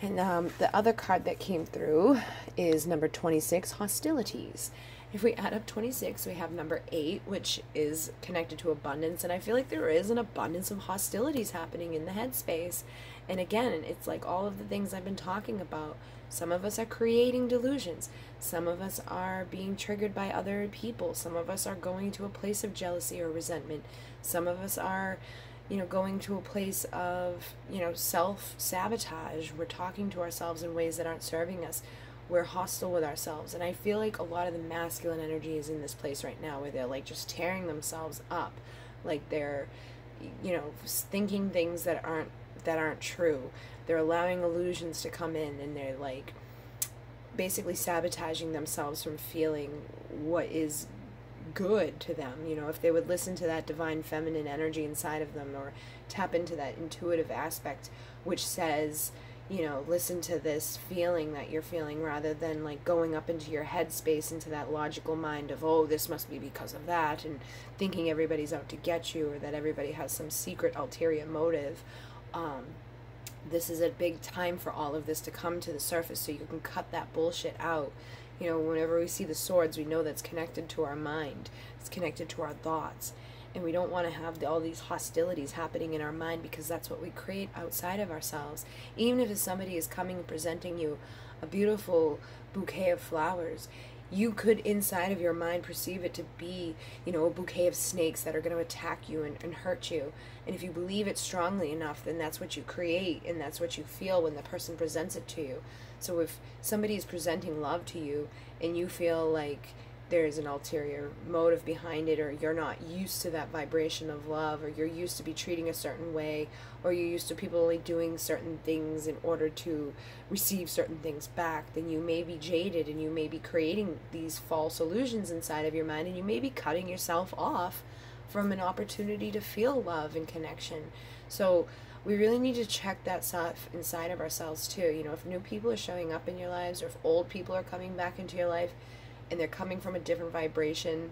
And the other card that came through is number 26, hostilities. If we add up 26, we have number 8, which is connected to abundance. And I feel like there is an abundance of hostilities happening in the headspace. And again, it's like all of the things I've been talking about. Some of us are creating delusions. Some of us are being triggered by other people. Some of us are going to a place of jealousy or resentment. Some of us are going to a place of, self-sabotage. We're talking to ourselves in ways that aren't serving us. We're hostile with ourselves. And I feel like a lot of the masculine energy is in this place right now where they're like just tearing themselves up. Like they're, thinking things that aren't true. They're allowing illusions to come in, and they're like basically sabotaging themselves from feeling what is good to them. If they would listen to that divine feminine energy inside of them, or tap into that intuitive aspect which says, listen to this feeling that you're feeling, rather than like going up into your head space, into that logical mind of, oh, this must be because of that, and thinking everybody's out to get you, or that everybody has some secret ulterior motive. This is a big time for all of this to come to the surface, so you can cut that bullshit out. Whenever we see the swords, we know that's connected to our mind. It's connected to our thoughts. And we don't want to have all these hostilities happening in our mind, because that's what we create outside of ourselves. Even if somebody is coming and presenting you a beautiful bouquet of flowers, you could inside of your mind perceive it to be, a bouquet of snakes that are going to attack you and hurt you. And if you believe it strongly enough, then that's what you create, and that's what you feel when the person presents it to you. So if somebody is presenting love to you and you feel like there's an ulterior motive behind it, or you're not used to that vibration of love, or you're used to be treating a certain way, or you're used to people only doing certain things in order to receive certain things back, then you may be jaded, and you may be creating these false illusions inside of your mind, and you may be cutting yourself off from an opportunity to feel love and connection. So we really need to check that stuff inside of ourselves too. If new people are showing up in your lives, or if old people are coming back into your life, and they're coming from a different vibration,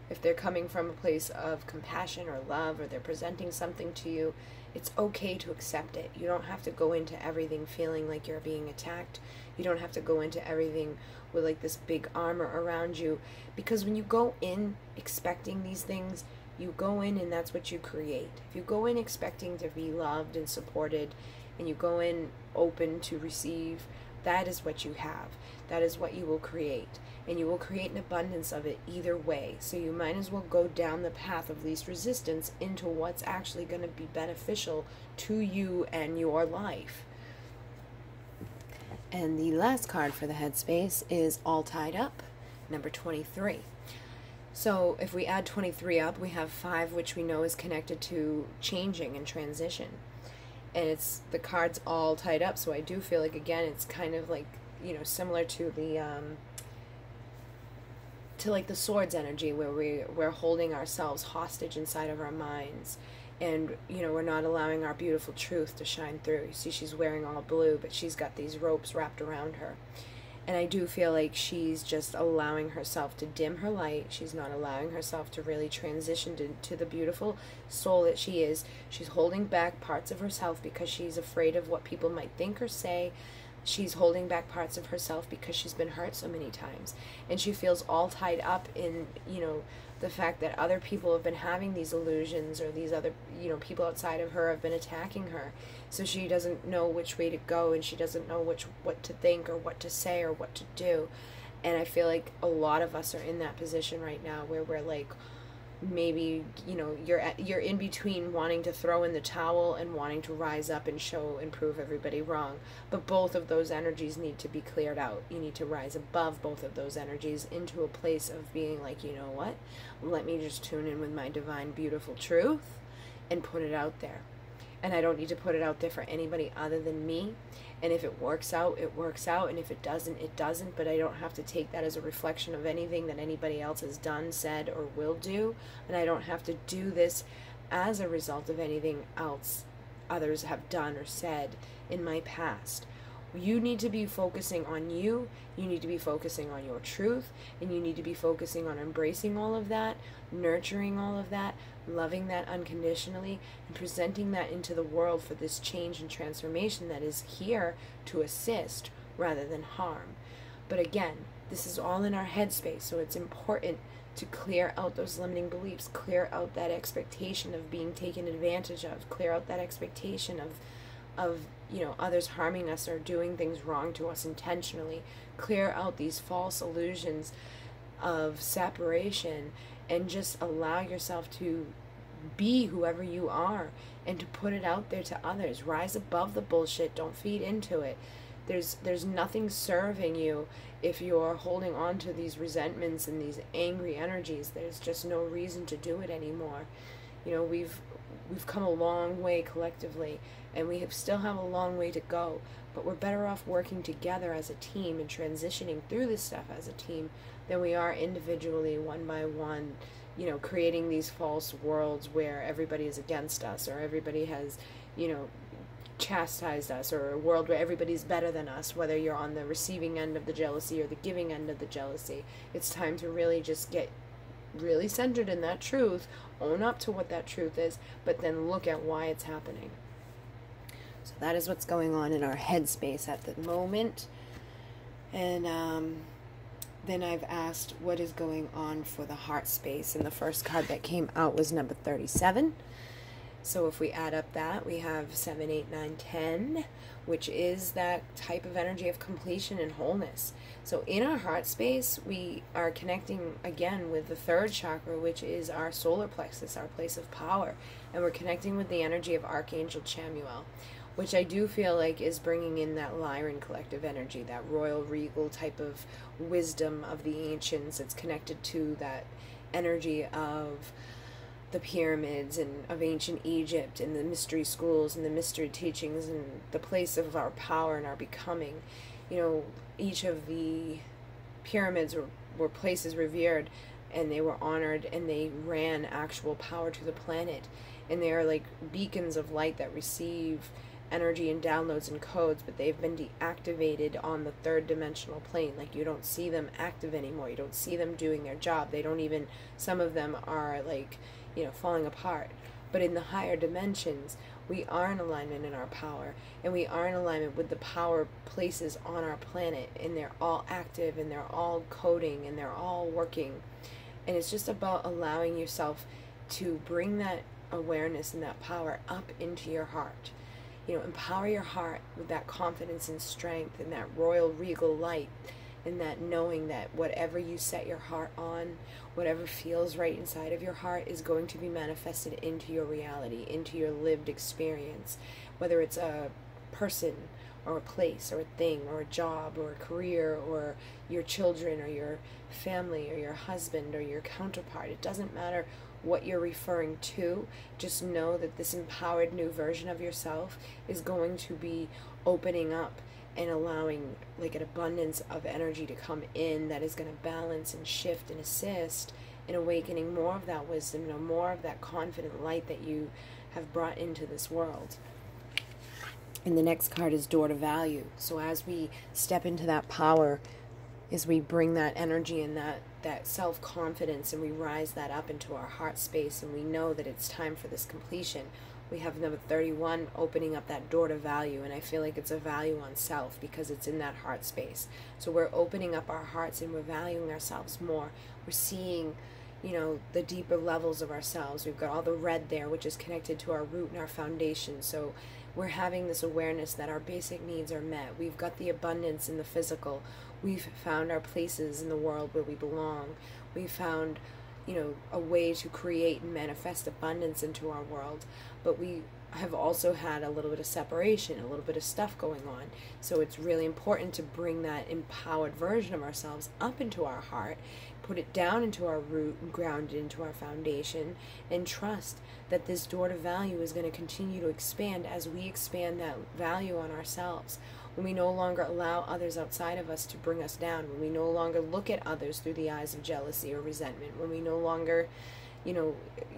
if they're coming from a place of compassion or love, or they're presenting something to you, it's okay to accept it. You don't have to go into everything feeling like you're being attacked. You don't have to go into everything with like this big armor around you, because when you go in expecting these things, you go in and that's what you create. If you go in expecting to be loved and supported, and you go in open to receive, that is what you have. That is what you will create. And you will create an abundance of it either way. So you might as well go down the path of least resistance into what's actually going to be beneficial to you and your life. And the last card for the headspace is all tied up, number 23. So if we add 23 up, we have 5, which we know is connected to changing and transition. And it's the cards all tied up, so I do feel like, again, it's kind of like, similar to the the swords energy, where we're holding ourselves hostage inside of our minds, and we're not allowing our beautiful truth to shine through. You see, she's wearing all blue, but she's got these ropes wrapped around her. And I do feel like she's just allowing herself to dim her light. She's not allowing herself to really transition to the beautiful soul that she is. She's holding back parts of herself because she's afraid of what people might think or say. She's holding back parts of herself because she's been hurt so many times. And she feels all tied up in, the fact that other people have been having these illusions, or these other, people outside of her have been attacking her. So she doesn't know which way to go, and she doesn't know what to think, or what to say, or what to do. And I feel like a lot of us are in that position right now where we're like, maybe, you know, you're in between wanting to throw in the towel and wanting to rise up and show and prove everybody wrong. But both of those energies need to be cleared out. You need to rise above both of those energies into a place of being like, you know what, let me just tune in with my divine beautiful truth and put it out there. And I don't need to put it out there for anybody other than me. And if it works out, it works out. And if it doesn't, it doesn't. But I don't have to take that as a reflection of anything that anybody else has done, said, or will do. And I don't have to do this as a result of anything else others have done or said in my past. You need to be focusing on you. You need to be focusing on your truth. And you need to be focusing on embracing all of that, nurturing all of that, loving that unconditionally, and presenting that into the world for this change and transformation that is here to assist rather than harm. But again, this is all in our headspace, so it's important to clear out those limiting beliefs, clear out that expectation of being taken advantage of, clear out that expectation of you know, others harming us or doing things wrong to us intentionally. Clear out these false illusions of separation and just allow yourself to be whoever you are and to put it out there to others. Rise above the bullshit. Don't feed into it. There's nothing serving you if you're holding on to these resentments and these angry energies. There's just no reason to do it anymore. You know, we've come a long way collectively, and we still have a long way to go, but we're better off working together as a team and transitioning through this stuff as a team than we are individually, one by one, you know, creating these false worlds where everybody is against us, or everybody has, you know, chastised us, or a world where everybody's better than us, whether you're on the receiving end of the jealousy or the giving end of the jealousy. It's time to really just get really centered in that truth, own up to what that truth is, but then look at why it's happening. So that is what's going on in our headspace at the moment. And then I've asked what is going on for the heart space, and the first card that came out was number 37. So if we add up that, we have 7, 8, 9, 10, which is that type of energy of completion and wholeness. So in our heart space, we are connecting again with the third chakra, which is our solar plexus, our place of power. And we're connecting with the energy of Archangel Chamuel, which I do feel like is bringing in that Lyran collective energy, that royal regal type of wisdom of the ancients. It's connected to that energy of the pyramids and of ancient Egypt and the mystery schools and the mystery teachings and the place of our power and our becoming. You know, each of the pyramids were places revered, and they were honored, and they ran actual power to the planet. And they are like beacons of light that receive energy and downloads and codes, but they've been deactivated on the third dimensional plane. Like, you don't see them active anymore. You don't see them doing their job. They don't even, some of them are like, you know, falling apart. But in the higher dimensions, we are in alignment in our power, and we are in alignment with the power places on our planet, and they're all active, and they're all coding, and they're all working. And it's just about allowing yourself to bring that awareness and that power up into your heart. You know, empower your heart with that confidence and strength and that royal regal light, and that knowing that whatever you set your heart on, whatever feels right inside of your heart, is going to be manifested into your reality, into your lived experience, whether it's a person or a place or a thing or a job or a career or your children or your family or your husband or your counterpart. It doesn't matter what you're referring to. Just know that this empowered new version of yourself is going to be opening up and allowing like an abundance of energy to come in that is going to balance and shift and assist in awakening more of that wisdom, you know, more of that confident light that you have brought into this world. And the next card is Door to Value. So as we step into that power, as we bring that energy and that self-confidence, and we rise that up into our heart space, and we know that it's time for this completion, we have number 31 opening up that door to value. And I feel like it's a value on self because it's in that heart space. So we're opening up our hearts and we're valuing ourselves more. We're seeing, you know, the deeper levels of ourselves. We've got all the red there, which is connected to our root and our foundation. So we're having this awareness that our basic needs are met. We've got the abundance in the physical. We've found our places in the world where we belong. We've found, you know, a way to create and manifest abundance into our world. But we have also had a little bit of separation, a little bit of stuff going on. So it's really important to bring that empowered version of ourselves up into our heart, put it down into our root and ground it into our foundation, and trust that this door to value is going to continue to expand as we expand that value on ourselves. When we no longer allow others outside of us to bring us down, when we no longer look at others through the eyes of jealousy or resentment, when we no longer, you know,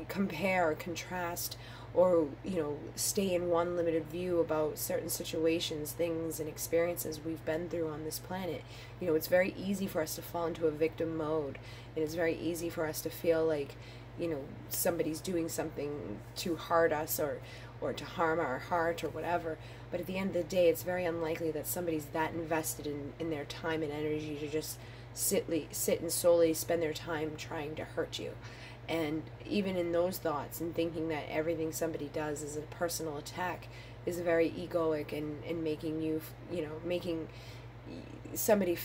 compare or contrast or, you know, stay in one limited view about certain situations, things, and experiences we've been through on this planet. You know, it's very easy for us to fall into a victim mode, and it's very easy for us to feel like, you know, somebody's doing something to hurt us or to harm our heart or whatever. But at the end of the day, it's very unlikely that somebody's that invested in their time and energy to just sit and solely spend their time trying to hurt you. And even in those thoughts and thinking that everything somebody does is a personal attack is very egoic and making you, you know, making somebody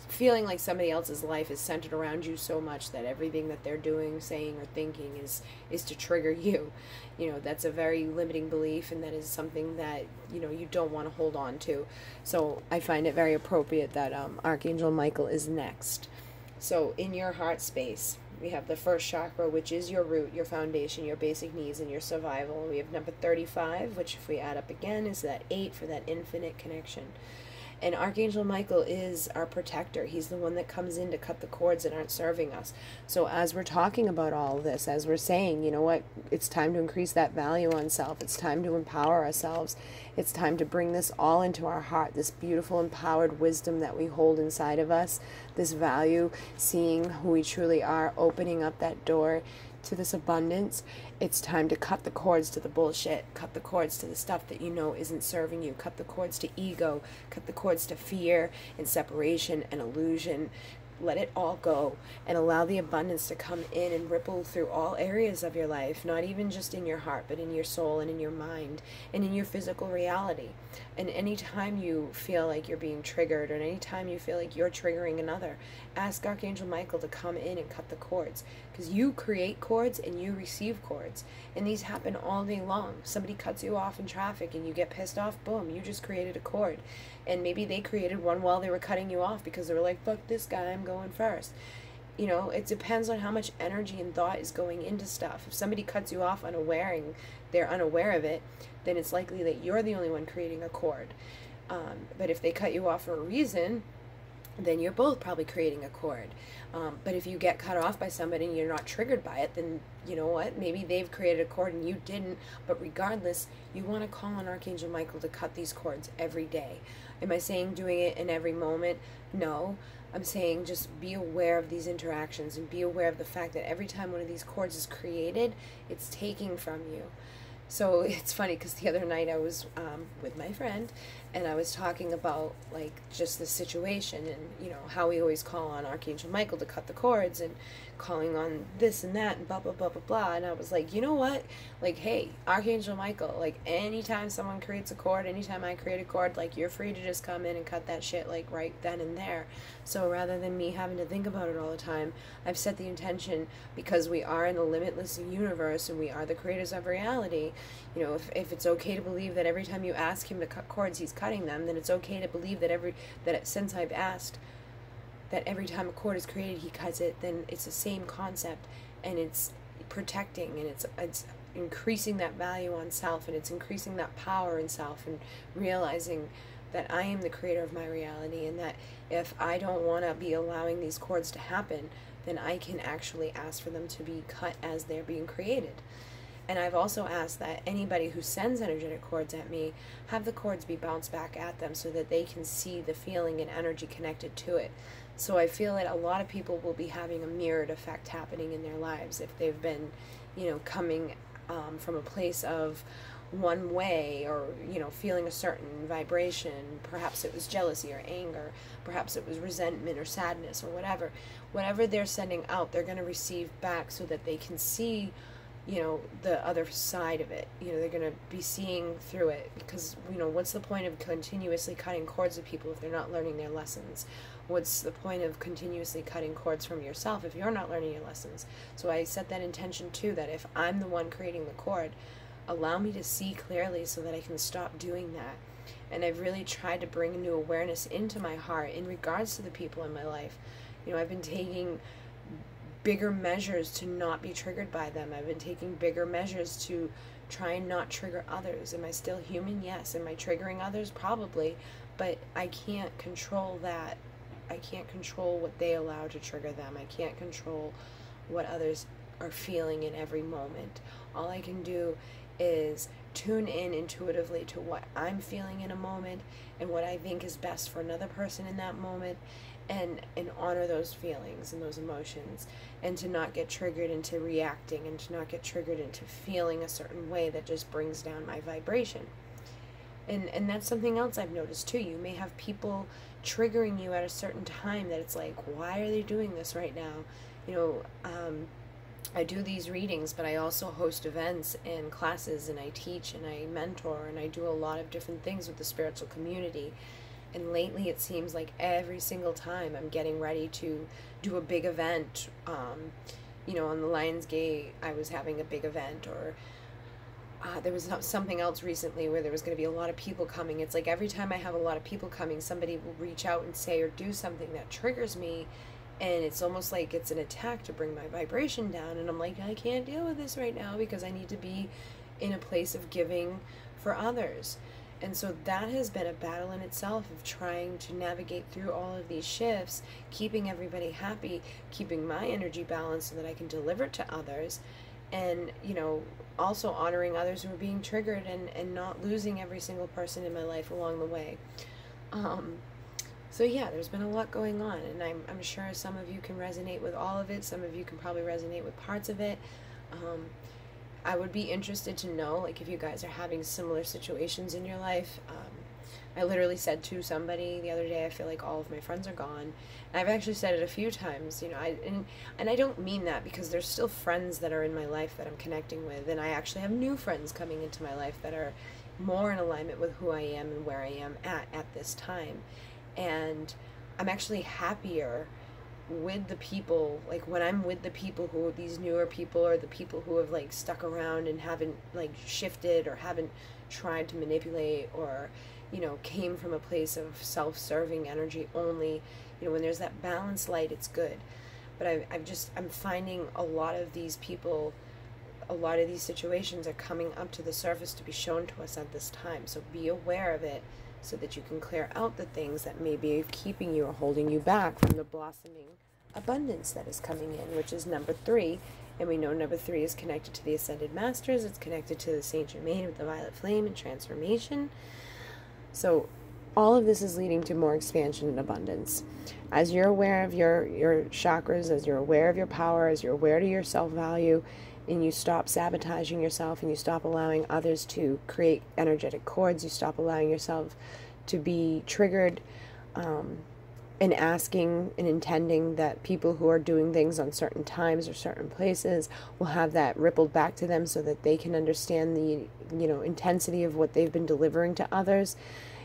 feeling like somebody else's life is centered around you so much that everything that they're doing, saying, or thinking is to trigger you. You know, that's a very limiting belief, and that is something that, you know, you don't want to hold on to. So I find it very appropriate that Archangel Michael is next. So in your heart space, we have the first chakra, which is your root, your foundation, your basic needs, and your survival. We have number 35, which if we add up again is that 8 for that infinite connection. And Archangel Michael is our protector. He's the one that comes in to cut the cords that aren't serving us. So as we're talking about all of this, as we're saying, you know what, it's time to increase that value on self. It's time to empower ourselves. It's time to bring this all into our heart, this beautiful empowered wisdom that we hold inside of us, this value, seeing who we truly are, opening up that door to this abundance. It's time to cut the cords to the bullshit, cut the cords to the stuff that you know isn't serving you, cut the cords to ego, cut the cords to fear and separation and illusion. Let it all go and allow the abundance to come in and ripple through all areas of your life, not even just in your heart, but in your soul and in your mind and in your physical reality. And anytime you feel like you're being triggered, or anytime you feel like you're triggering another, ask Archangel Michael to come in and cut the cords, because you create cords and you receive cords, and these happen all day long. Somebody cuts you off in traffic and you get pissed off, boom, you just created a cord. And maybe they created one while they were cutting you off because they were like, fuck this guy, I'm going first. You know, it depends on how much energy and thought is going into stuff. If somebody cuts you off unaware and they're unaware of it, then it's likely that you're the only one creating a cord. But if they cut you off for a reason, then you're both probably creating a cord. But if you get cut off by somebody and you're not triggered by it, then you know what? Maybe they've created a cord and you didn't. But regardless, you want to call on Archangel Michael to cut these cords every day. Am I saying doing it in every moment? No. I'm saying just be aware of these interactions and be aware of the fact that every time one of these cords is created, it's taking from you. So it's funny because the other night I was with my friend and I was talking about like just the situation and, you know, how we always call on Archangel Michael to cut the cords and calling on this and that and blah, blah, blah, blah, blah. And I was like, you know what? Like, hey, Archangel Michael, like anytime someone creates a cord, anytime I create a cord, like you're free to just come in and cut that shit like right then and there. So rather than me having to think about it all the time, I've set the intention, because we are in a limitless universe and we are the creators of reality. You know, if it's okay to believe that every time you ask him to cut cords, he's cutting them, then it's okay to believe that since I've asked that every time a cord is created, he cuts it, then it's the same concept, and it's protecting, and it's increasing that value on self, and it's increasing that power in self, and realizing that I am the creator of my reality, and that if I don't want to be allowing these cords to happen, then I can actually ask for them to be cut as they're being created. And I've also asked that anybody who sends energetic cords at me, have the cords be bounced back at them so that they can see the feeling and energy connected to it. So I feel that a lot of people will be having a mirrored effect happening in their lives if they've been, you know, coming from a place of one way, or, you know, feeling a certain vibration. Perhaps it was jealousy or anger, perhaps it was resentment or sadness or whatever they're sending out, they're going to receive back, so that they can see, you know, the other side of it. You know, they're going to be seeing through it, because, you know, what's the point of continuously cutting cords with people if they're not learning their lessons? What's the point of continuously cutting cords from yourself if you're not learning your lessons? So I set that intention too, that if I'm the one creating the cord, allow me to see clearly so that I can stop doing that. And I've really tried to bring a new awareness into my heart in regards to the people in my life. You know, I've been taking bigger measures to not be triggered by them. I've been taking bigger measures to try and not trigger others. Am I still human? Yes. Am I triggering others? Probably. But I can't control that. I can't control what they allow to trigger them. I can't control what others are feeling in every moment. All I can do is tune in intuitively to what I'm feeling in a moment and what I think is best for another person in that moment, and honor those feelings and those emotions, and to not get triggered into reacting, and to not get triggered into feeling a certain way that just brings down my vibration. And that's something else I've noticed too. You may have people triggering you at a certain time that it's like, why are they doing this right now? You know, I do these readings, but I also host events and classes, and I teach and I mentor, and I do a lot of different things with the spiritual community. And lately it seems like every single time I'm getting ready to do a big event, you know, on the Lionsgate I was having a big event, or there was something else recently where there was going to be a lot of people coming. It's like every time I have a lot of people coming, somebody will reach out and say or do something that triggers me, and it's almost like it's an attack to bring my vibration down. And I'm like, I can't deal with this right now, because I need to be in a place of giving for others. And so that has been a battle in itself, of trying to navigate through all of these shifts, keeping everybody happy, keeping my energy balanced so that I can deliver to others, and, you know, also honoring others who are being triggered, and not losing every single person in my life along the way. So yeah, there's been a lot going on, and I'm sure some of you can resonate with all of it. Some of you can probably resonate with parts of it. I would be interested to know, like, if you guys are having similar situations in your life. I literally said to somebody the other day, I feel like all of my friends are gone. And I've actually said it a few times, you know, and I don't mean that, because there's still friends that are in my life that I'm connecting with, and I actually have new friends coming into my life that are more in alignment with who I am and where I am at this time. And I'm actually happier with the people, like when I'm with the people who are these newer people, or the people who have like stuck around and haven't like shifted, or haven't tried to manipulate, or, you know, came from a place of self-serving energy only. You know, when there's that balanced light, it's good. But I'm finding a lot of these people, a lot of these situations are coming up to the surface to be shown to us at this time. So be aware of it, so that you can clear out the things that may be keeping you or holding you back from the blossoming abundance that is coming in, which is number 3. And we know number 3 is connected to the Ascended Masters. It's connected to the Saint Germain with the Violet Flame and transformation. So all of this is leading to more expansion and abundance. As you're aware of your chakras, as you're aware of your power, as you're aware of your self-value, and you stop sabotaging yourself, and you stop allowing others to create energetic cords, you stop allowing yourself to be triggered, and asking and intending that people who are doing things on certain times or certain places will have that rippled back to them, so that they can understand the, you know, intensity of what they've been delivering to others.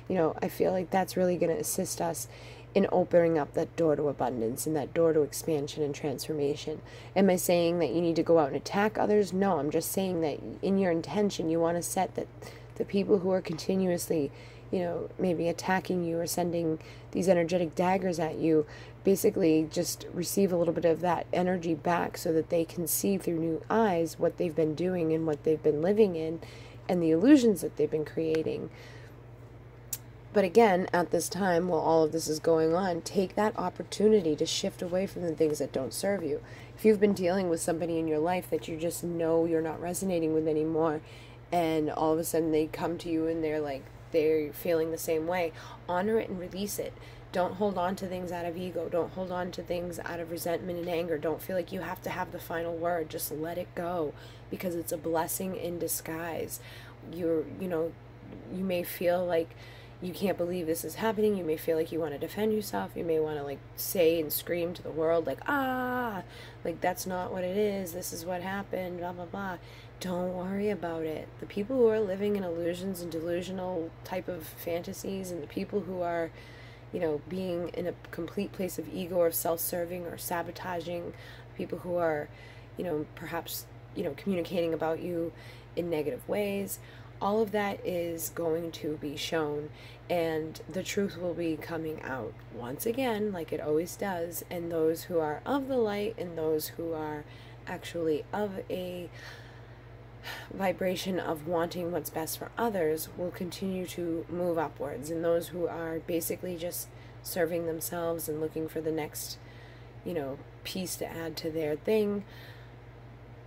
You know, I feel like that's really going to assist us in opening up that door to abundance and that door to expansion and transformation. Am I saying that you need to go out and attack others? No, I'm just saying that in your intention, you want to set that the people who are continuously, you know, maybe attacking you or sending these energetic daggers at you, basically just receive a little bit of that energy back, so that they can see through new eyes what they've been doing and what they've been living in, and the illusions that they've been creating. But again, at this time, while all of this is going on, take that opportunity to shift away from the things that don't serve you. If you've been dealing with somebody in your life that you just know you're not resonating with anymore, and all of a sudden they come to you and they're feeling the same way, honor it and release it. Don't hold on to things out of ego. Don't hold on to things out of resentment and anger. Don't feel like you have to have the final word. Just let it go, because it's a blessing in disguise. you may feel like you can't believe this is happening. You may feel like you want to defend yourself. You may want to like say and scream to the world like, ah, like that's not what it is. This is what happened, blah, blah, blah. Don't worry about it. The people who are living in illusions and delusional type of fantasies, and the people who are, being in a complete place of ego or self-serving or sabotaging, people who are, perhaps, communicating about you in negative ways, all of that is going to be shown, and the truth will be coming out once again, like it always does. And those who are of the light and those who are actually of a vibration of wanting what's best for others will continue to move upwards. And those who are basically just serving themselves and looking for the next, piece to add to their thing,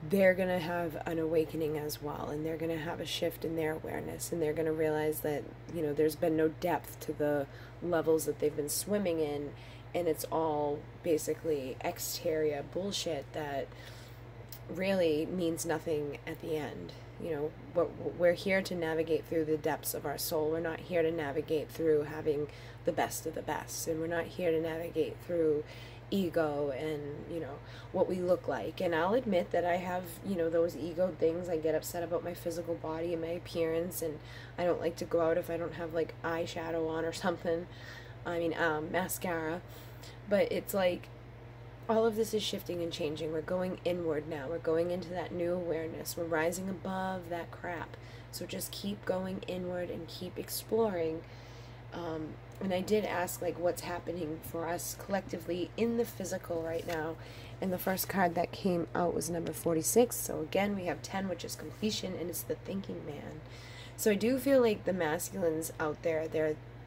they're going to have an awakening as well, and they're going to have a shift in their awareness, and they're going to realize that, there's been no depth to the levels that they've been swimming in, and it's all basically exterior bullshit that really means nothing at the end. We're here to navigate through the depths of our soul. We're not here to navigate through having the best of the best, and we're not here to navigate through ego and what we look like. And I'll admit that I have those ego things. I get upset about my physical body and my appearance, and I don't like to go out if I don't have like eyeshadow on or something. Mascara. But it's like all of this is shifting and changing. We're going inward now. We're going into that new awareness. We're rising above that crap. So just keep going inward and keep exploring. And I did ask, like, what's happening for us collectively in the physical right now. And the first card that came out was number 46. So again, we have 10, which is completion, and it's the thinking man. So I do feel like the masculines out there,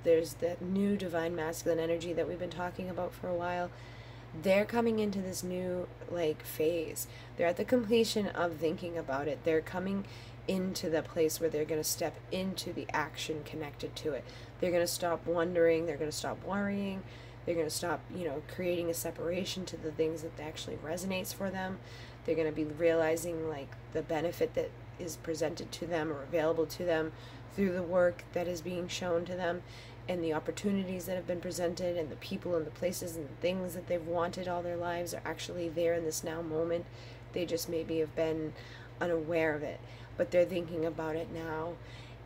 there's that new divine masculine energy that we've been talking about for a while. They're coming into this new, like, phase. They're at the completion of thinking about it. They're coming into the place where they're going to step into the action connected to it. They're going to stop wondering. They're going to stop worrying. They're going to stop, creating a separation to the things that actually resonates for them. They're going to be realizing, like, the benefit that is presented to them or available to them through the work that is being shown to them, and the opportunities that have been presented, and the people and the places and the things that they've wanted all their lives are actually there in this now moment. They just maybe have been unaware of it, but they're thinking about it now.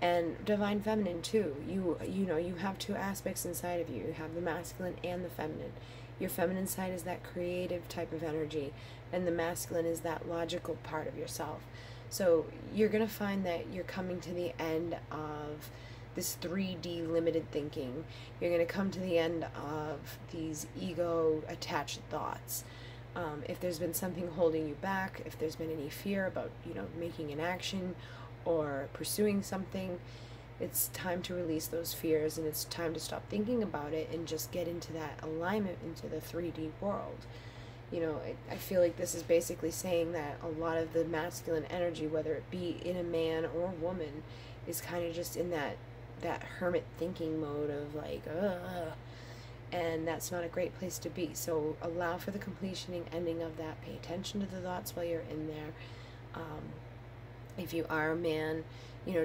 And divine feminine too. You have two aspects inside of you. You have the masculine and the feminine. Your feminine side is that creative type of energy, and the masculine is that logical part of yourself. So you're going to find that you're coming to the end of this 3D limited thinking. You're going to come to the end of these ego attached thoughts. If there's been something holding you back, if there's been any fear about, making an action or pursuing something, it's time to release those fears, and it's time to stop thinking about it and just get into that alignment into the 3D world. I feel like this is basically saying that a lot of the masculine energy, whether it be in a man or a woman, is kind of just in that hermit thinking mode of like, and that's not a great place to be. So allow for the completion and ending of that. Pay attention to the thoughts while you're in there. If you are a man,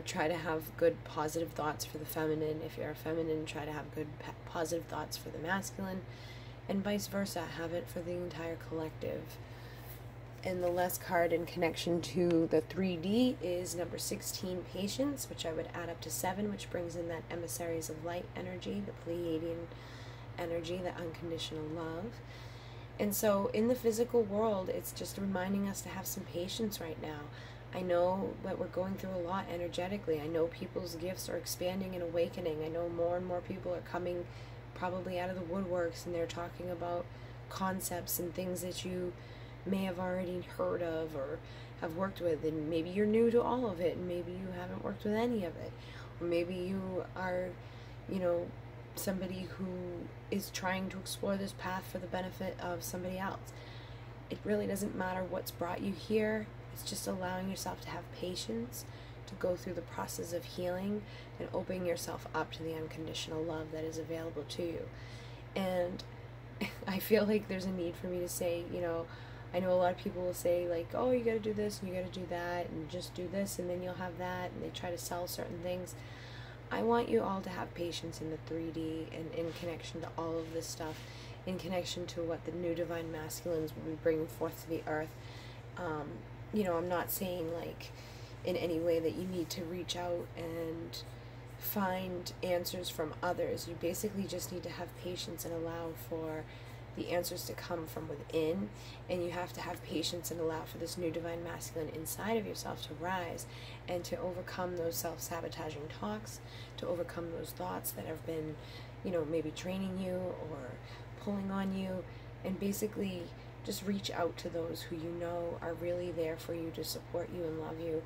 try to have good positive thoughts for the feminine. If you're a feminine, try to have good positive thoughts for the masculine, and vice versa. Have it for the entire collective. And the last card in connection to the 3D is number 16, patience, which I would add up to 7, which brings in that emissaries of light energy, the Pleiadian energy, the unconditional love. And so in the physical world, it's just reminding us to have some patience right now. I know that we're going through a lot energetically. I know people's gifts are expanding and awakening. I know more and more people are coming probably out of the woodworks, and they're talking about concepts and things that you may have already heard of or have worked with, and maybe you're new to all of it, and maybe you haven't worked with any of it, or maybe you are, somebody who is trying to explore this path for the benefit of somebody else. It really doesn't matter what's brought you here. It's just allowing yourself to have patience, to go through the process of healing and opening yourself up to the unconditional love that is available to you. And I feel like there's a need for me to say, I know a lot of people will say, like, oh, you got to do this and you got to do that and just do this and then you'll have that, and they try to sell certain things. I want you all to have patience in the 3D and in connection to all of this stuff, in connection to what the new divine masculines will be bringing forth to the earth. You know, I'm not saying, like, in any way that you need to reach out and find answers from others. You basically just need to have patience and allow for the answers to come from within, and you have to have patience and allow for this new divine masculine inside of yourself to rise and to overcome those self-sabotaging talks, to overcome those thoughts that have been, you know, maybe draining you or pulling on you, and basically just reach out to those who you know are really there for you, to support you and love you.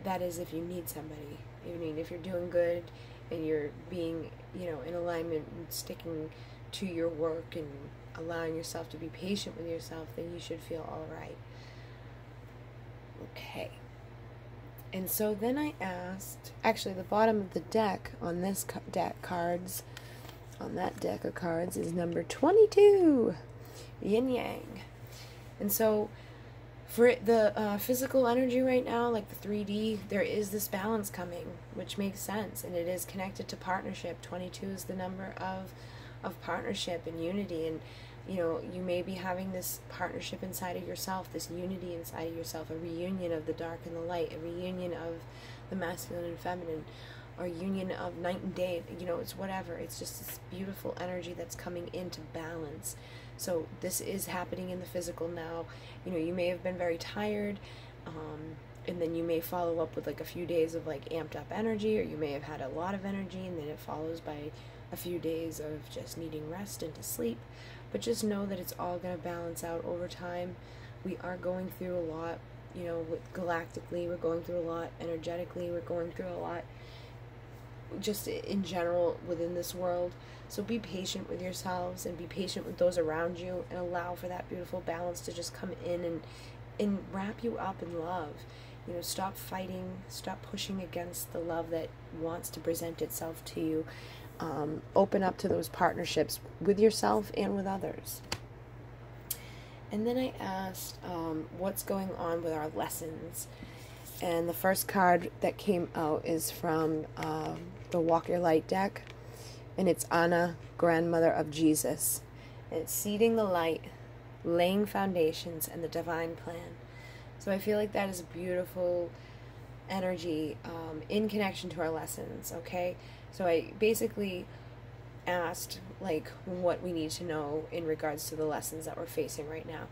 That is, if you need somebody. If you're doing good and you're being, you know, in alignment and sticking to your work and allowing yourself to be patient with yourself, then you should feel all right. Okay. And so then I asked, actually the bottom of the deck on this deck cards, on that deck of cards, is number 22, yin yang. And so for the physical energy right now, like the 3D, there is this balance coming, which makes sense, and it is connected to partnership. 22 is the number of partnership and unity, and you know, you may be having this partnership inside of yourself, this unity inside of yourself, a reunion of the dark and the light, a reunion of the masculine and feminine, or a union of night and day. You know, it's whatever. It's just this beautiful energy that's coming into balance. So this is happening in the physical now. You know, you may have been very tired, and then you may follow up with like a few days of like amped up energy, or you may have had a lot of energy and then it follows by a few days of just needing rest and to sleep. But just know that it's all going to balance out over time. We are going through a lot, you know, galactically, we're going through a lot energetically, we're going through a lot just in general within this world. So be patient with yourselves and be patient with those around you, and allow for that beautiful balance to just come in and wrap you up in love. You know, stop fighting, stop pushing against the love that wants to present itself to you. Open up to those partnerships with yourself and with others. And then I asked, what's going on with our lessons? And the first card that came out is from the Walk Your Light deck, and it's Anna, grandmother of Jesus. And it's seeding the light, laying foundations, and the divine plan. So I feel like that is a beautiful energy in connection to our lessons, okay? So I basically asked, like, what we need to know in regards to the lessons that we're facing right now.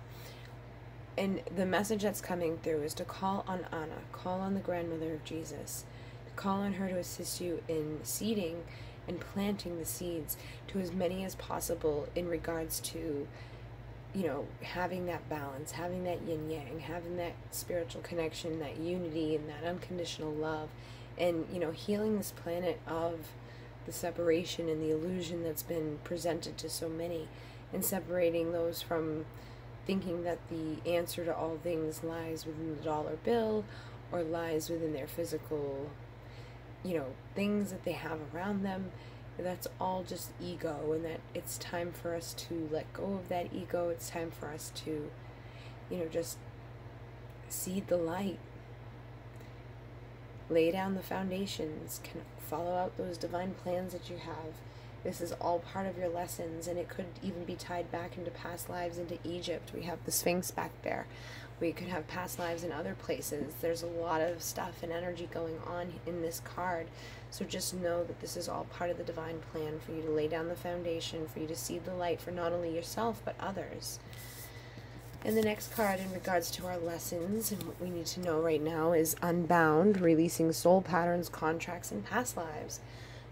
And the message that's coming through is to call on Anna, call on the grandmother of Jesus, to call on her to assist you in seeding and planting the seeds to as many as possible in regards to, you know, having that balance, having that yin yang, having that spiritual connection, that unity, and that unconditional love, and, you know, healing this planet of the separation and the illusion that's been presented to so many, and separating those from thinking that the answer to all things lies within the dollar bill or lies within their physical, you know, things that they have around them. That's all just ego, and that it's time for us to let go of that ego. It's time for us to, you know, just seed the light, lay down the foundations, can follow out those divine plans that you have. This is all part of your lessons, and it could even be tied back into past lives, into Egypt. We have the Sphinx back there. We could have past lives in other places. There's a lot of stuff and energy going on in this card. So just know that this is all part of the divine plan for you to lay down the foundation, for you to seed the light for not only yourself, but others. And the next card in regards to our lessons and what we need to know right now is Unbound, releasing soul patterns, contracts, and past lives.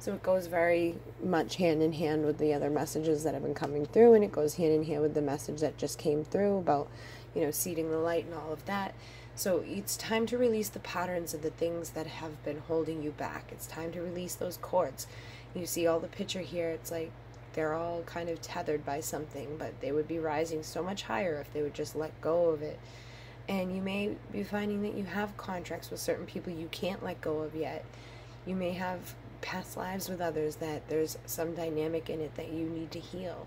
So it goes very much hand in hand with the other messages that have been coming through, and it goes hand in hand with the message that just came through about, you know, seeding the light and all of that. So it's time to release the patterns of the things that have been holding you back. It's time to release those cords. You see all the picture here, it's like they're all kind of tethered by something, but they would be rising so much higher if they would just let go of it. And you may be finding that you have contracts with certain people you can't let go of yet. You may have past lives with others that there's some dynamic in it that you need to heal.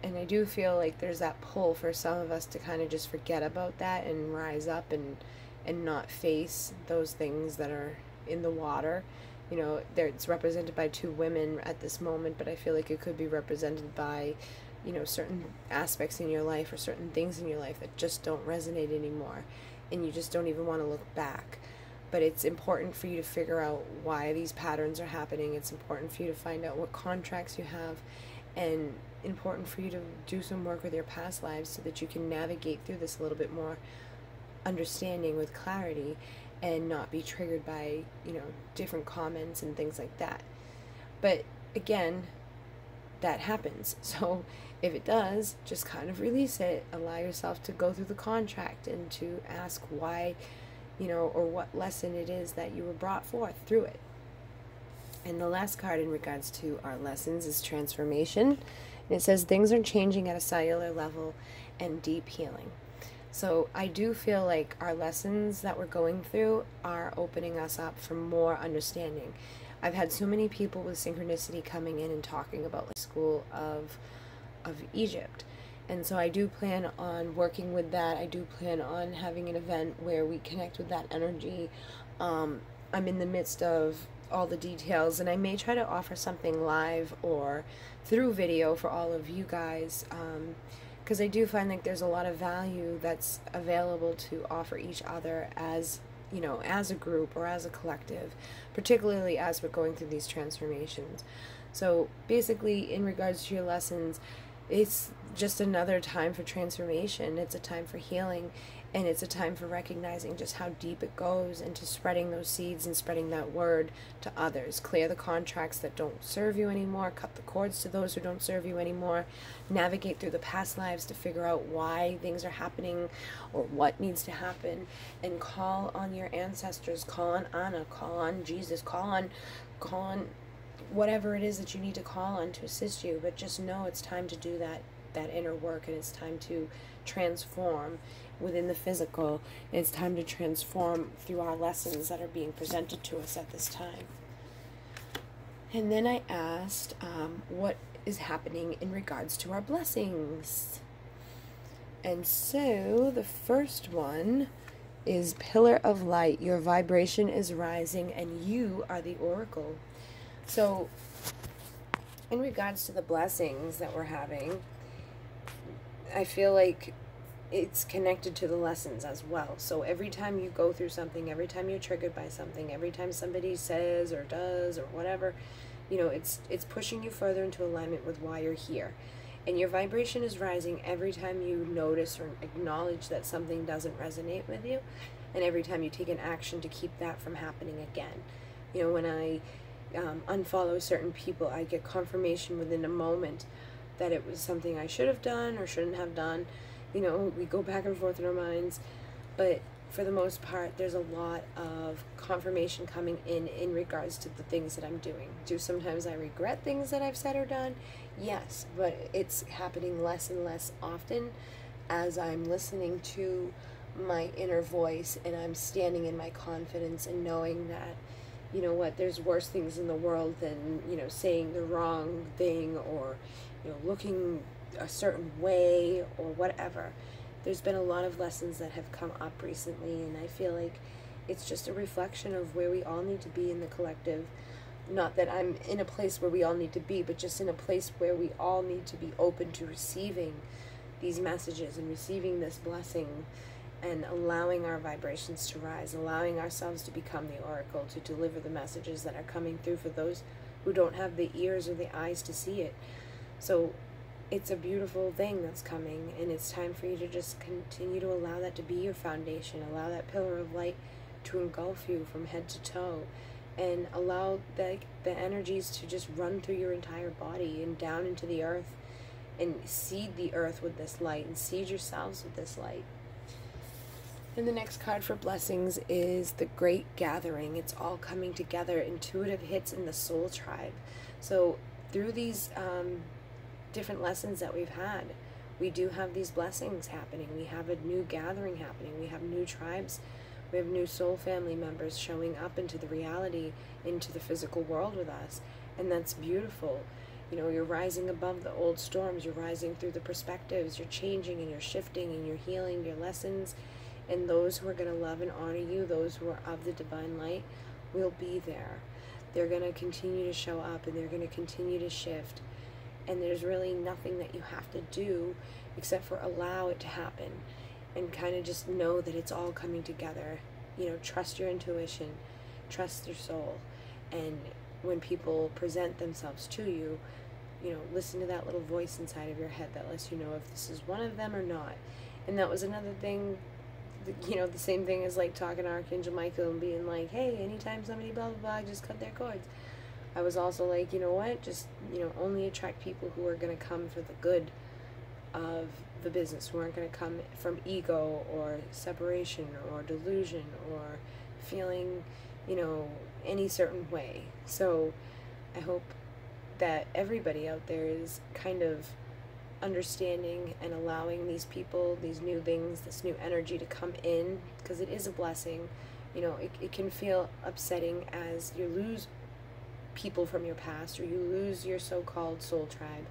And I do feel like there's that pull for some of us to kind of just forget about that and rise up and not face those things that are in the water. You know, it's represented by two women at this moment, but I feel like it could be represented by, you know, certain aspects in your life or certain things in your life that just don't resonate anymore, and you just don't even want to look back. But it's important for you to figure out why these patterns are happening. It's important for you to find out what contracts you have, and important for you to do some work with your past lives so that you can navigate through this a little bit more understanding with clarity and not be triggered by, you know, different comments and things like that. But again, that happens. So if it does, just kind of release it. Allow yourself to go through the contract and to ask why, you know, or what lesson it is that you were brought forth through it. And the last card in regards to our lessons is transformation. And it says things are changing at a cellular level and deep healing. So I do feel like our lessons that we're going through are opening us up for more understanding. I've had so many people with synchronicity coming in and talking about the school of Egypt. And so I do plan on working with that. I do plan on having an event where we connect with that energy. I'm in the midst of all the details, and I may try to offer something live or through video for all of you guys, because I do find like there's a lot of value that's available to offer each other as, you know, as a group or as a collective, particularly as we're going through these transformations. So basically, in regards to your lessons, it's just another time for transformation. It's a time for healing, and it's a time for recognizing just how deep it goes into spreading those seeds and spreading that word to others. Clear the contracts that don't serve you anymore, cut the cords to those who don't serve you anymore, navigate through the past lives to figure out why things are happening or what needs to happen, and call on your ancestors, call on Anna, call on Jesus, call on whatever it is that you need to call on to assist you. But just know it's time to do that inner work, and it's time to transform within the physical, and it's time to transform through our lessons that are being presented to us at this time. And then I asked what is happening in regards to our blessings. And so the first one is Pillar of Light. Your vibration is rising and you are the oracle. So in regards to the blessings that we're having, I feel like it's connected to the lessons as well. So every time you go through something, every time you're triggered by something, every time somebody says or does or whatever, you know, it's pushing you further into alignment with why you're here. And your vibration is rising every time you notice or acknowledge that something doesn't resonate with you, and every time you take an action to keep that from happening again. You know, when I unfollow certain people, I get confirmation within a moment that it was something I should have done or shouldn't have done. You know, we go back and forth in our minds, but for the most part, there's a lot of confirmation coming in regards to the things that I'm doing. Do sometimes I regret things that I've said or done? Yes, but it's happening less and less often as I'm listening to my inner voice and I'm standing in my confidence and knowing that, you know what, there's worse things in the world than, you know, saying the wrong thing or, you know, looking a certain way or whatever. There's been a lot of lessons that have come up recently, and I feel like it's just a reflection of where we all need to be in the collective. Not that I'm in a place where we all need to be, but just in a place where we all need to be open to receiving these messages and receiving this blessing and allowing our vibrations to rise, allowing ourselves to become the oracle, to deliver the messages that are coming through for those who don't have the ears or the eyes to see it. So it's a beautiful thing that's coming, and it's time for you to just continue to allow that to be your foundation, allow that pillar of light to engulf you from head to toe, and allow the energies to just run through your entire body and down into the earth, and seed the earth with this light, and seed yourselves with this light. And the next card for blessings is the Great Gathering. It's all coming together, intuitive hits in the soul tribe. So through these different lessons that we've had, we do have these blessings happening. We have a new gathering happening. We have new tribes. We have new soul family members showing up into the reality, into the physical world with us. And that's beautiful. You know, you're rising above the old storms, you're rising through the perspectives, you're changing and you're shifting and you're healing your lessons. And those who are going to love and honor you, those who are of the divine light, will be there. They're going to continue to show up and they're going to continue to shift. And there's really nothing that you have to do except for allow it to happen and kind of just know that it's all coming together. You know, trust your intuition, trust your soul. And when people present themselves to you, you know, listen to that little voice inside of your head that lets you know if this is one of them or not. And that was another thing, you know, the same thing as like talking to Archangel Michael and being like, hey, anytime somebody blah blah blah, just cut their cords. I was also like, you know what, just, you know, only attract people who are going to come for the good of the business, who aren't going to come from ego or separation or delusion or feeling, you know, any certain way. So I hope that everybody out there is kind of understanding and allowing these people, these new things, this new energy to come in, because it is a blessing. You know, it can feel upsetting as you lose people from your past or you lose your so-called soul tribe.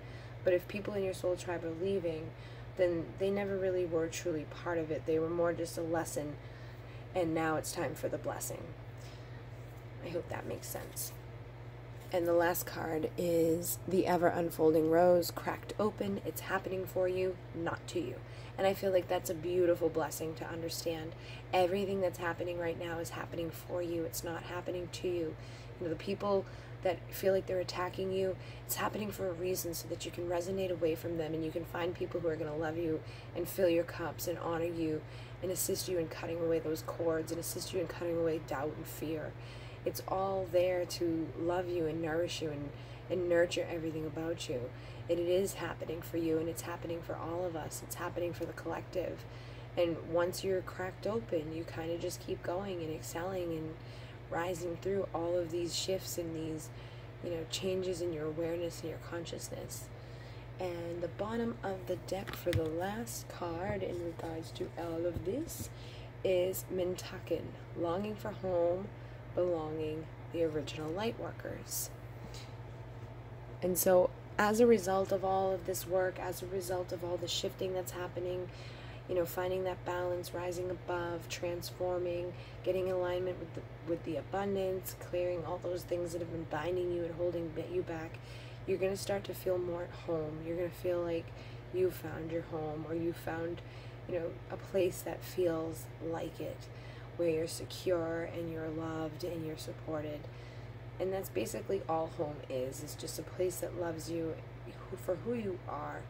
But if people in your soul tribe are leaving, then they never really were truly part of it. They were more just a lesson, and now it's time for the blessing. I hope that makes sense. And the last card is the ever unfolding rose, cracked open. It's happening for you, not to you. And I feel like that's a beautiful blessing to understand. Everything that's happening right now is happening for you. It's not happening to you. You know, the people that feel like they're attacking you, it's happening for a reason, so that you can resonate away from them and you can find people who are going to love you and fill your cups and honor you and assist you in cutting away those cords and assist you in cutting away doubt and fear. It's all there to love you and nourish you and nurture everything about you. And it is happening for you, and it's happening for all of us. It's happening for the collective. And once you're cracked open, you kind of just keep going and excelling and rising through all of these shifts and these, you know, changes in your awareness and your consciousness. And the bottom of the deck for the last card in regards to all of this is Mintaken, longing for home, belonging, the original light workers. And so as a result of all of this work, as a result of all the shifting that's happening, you know, finding that balance, rising above, transforming, getting in alignment with the abundance, clearing all those things that have been binding you and holding you back, you're going to start to feel more at home. You're going to feel like you found your home, or you found, you know, a place that feels like it, where you're secure and you're loved and you're supported. And that's basically all home is. It's just a place that loves you for who you are.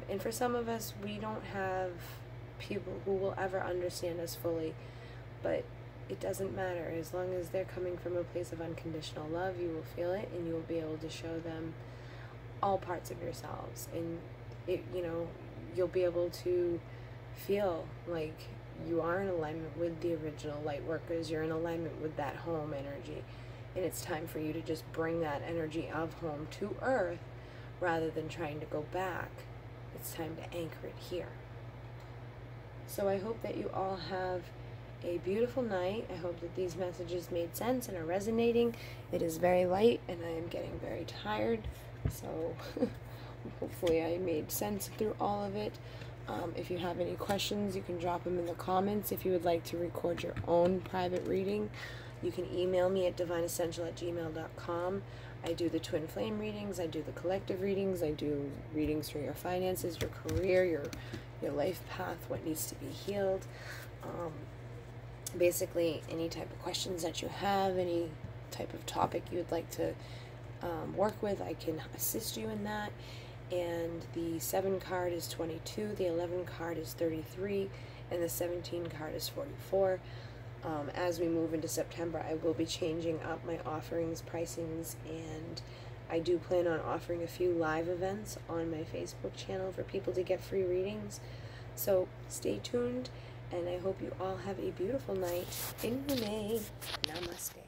And for some of us, we don't have people who will ever understand us fully, but it doesn't matter. As long as they're coming from a place of unconditional love, you will feel it, and you will be able to show them all parts of yourselves. And it, you know, you'll be able to feel like you are in alignment with the original light workers. You're in alignment with that home energy, and it's time for you to just bring that energy of home to earth rather than trying to go back. It's time to anchor it here. So I hope that you all have a beautiful night. I hope that these messages made sense and are resonating. It is very light and I am getting very tired, so hopefully I made sense through all of it. If you have any questions, you can drop them in the comments. If you would like to record your own private reading, you can email me at divineessential@gmail.com. I do the twin flame readings, I do the collective readings, I do readings for your finances, your career, your life path, what needs to be healed. Basically, any type of questions that you have, any type of topic you would like to work with, I can assist you in that. And the 7 card is 22, the 11 card is 33, and the 17 card is 44. As we move into September, I will be changing up my offerings, pricings, and I do plan on offering a few live events on my Facebook channel for people to get free readings. So stay tuned, and I hope you all have a beautiful night. In Namaste.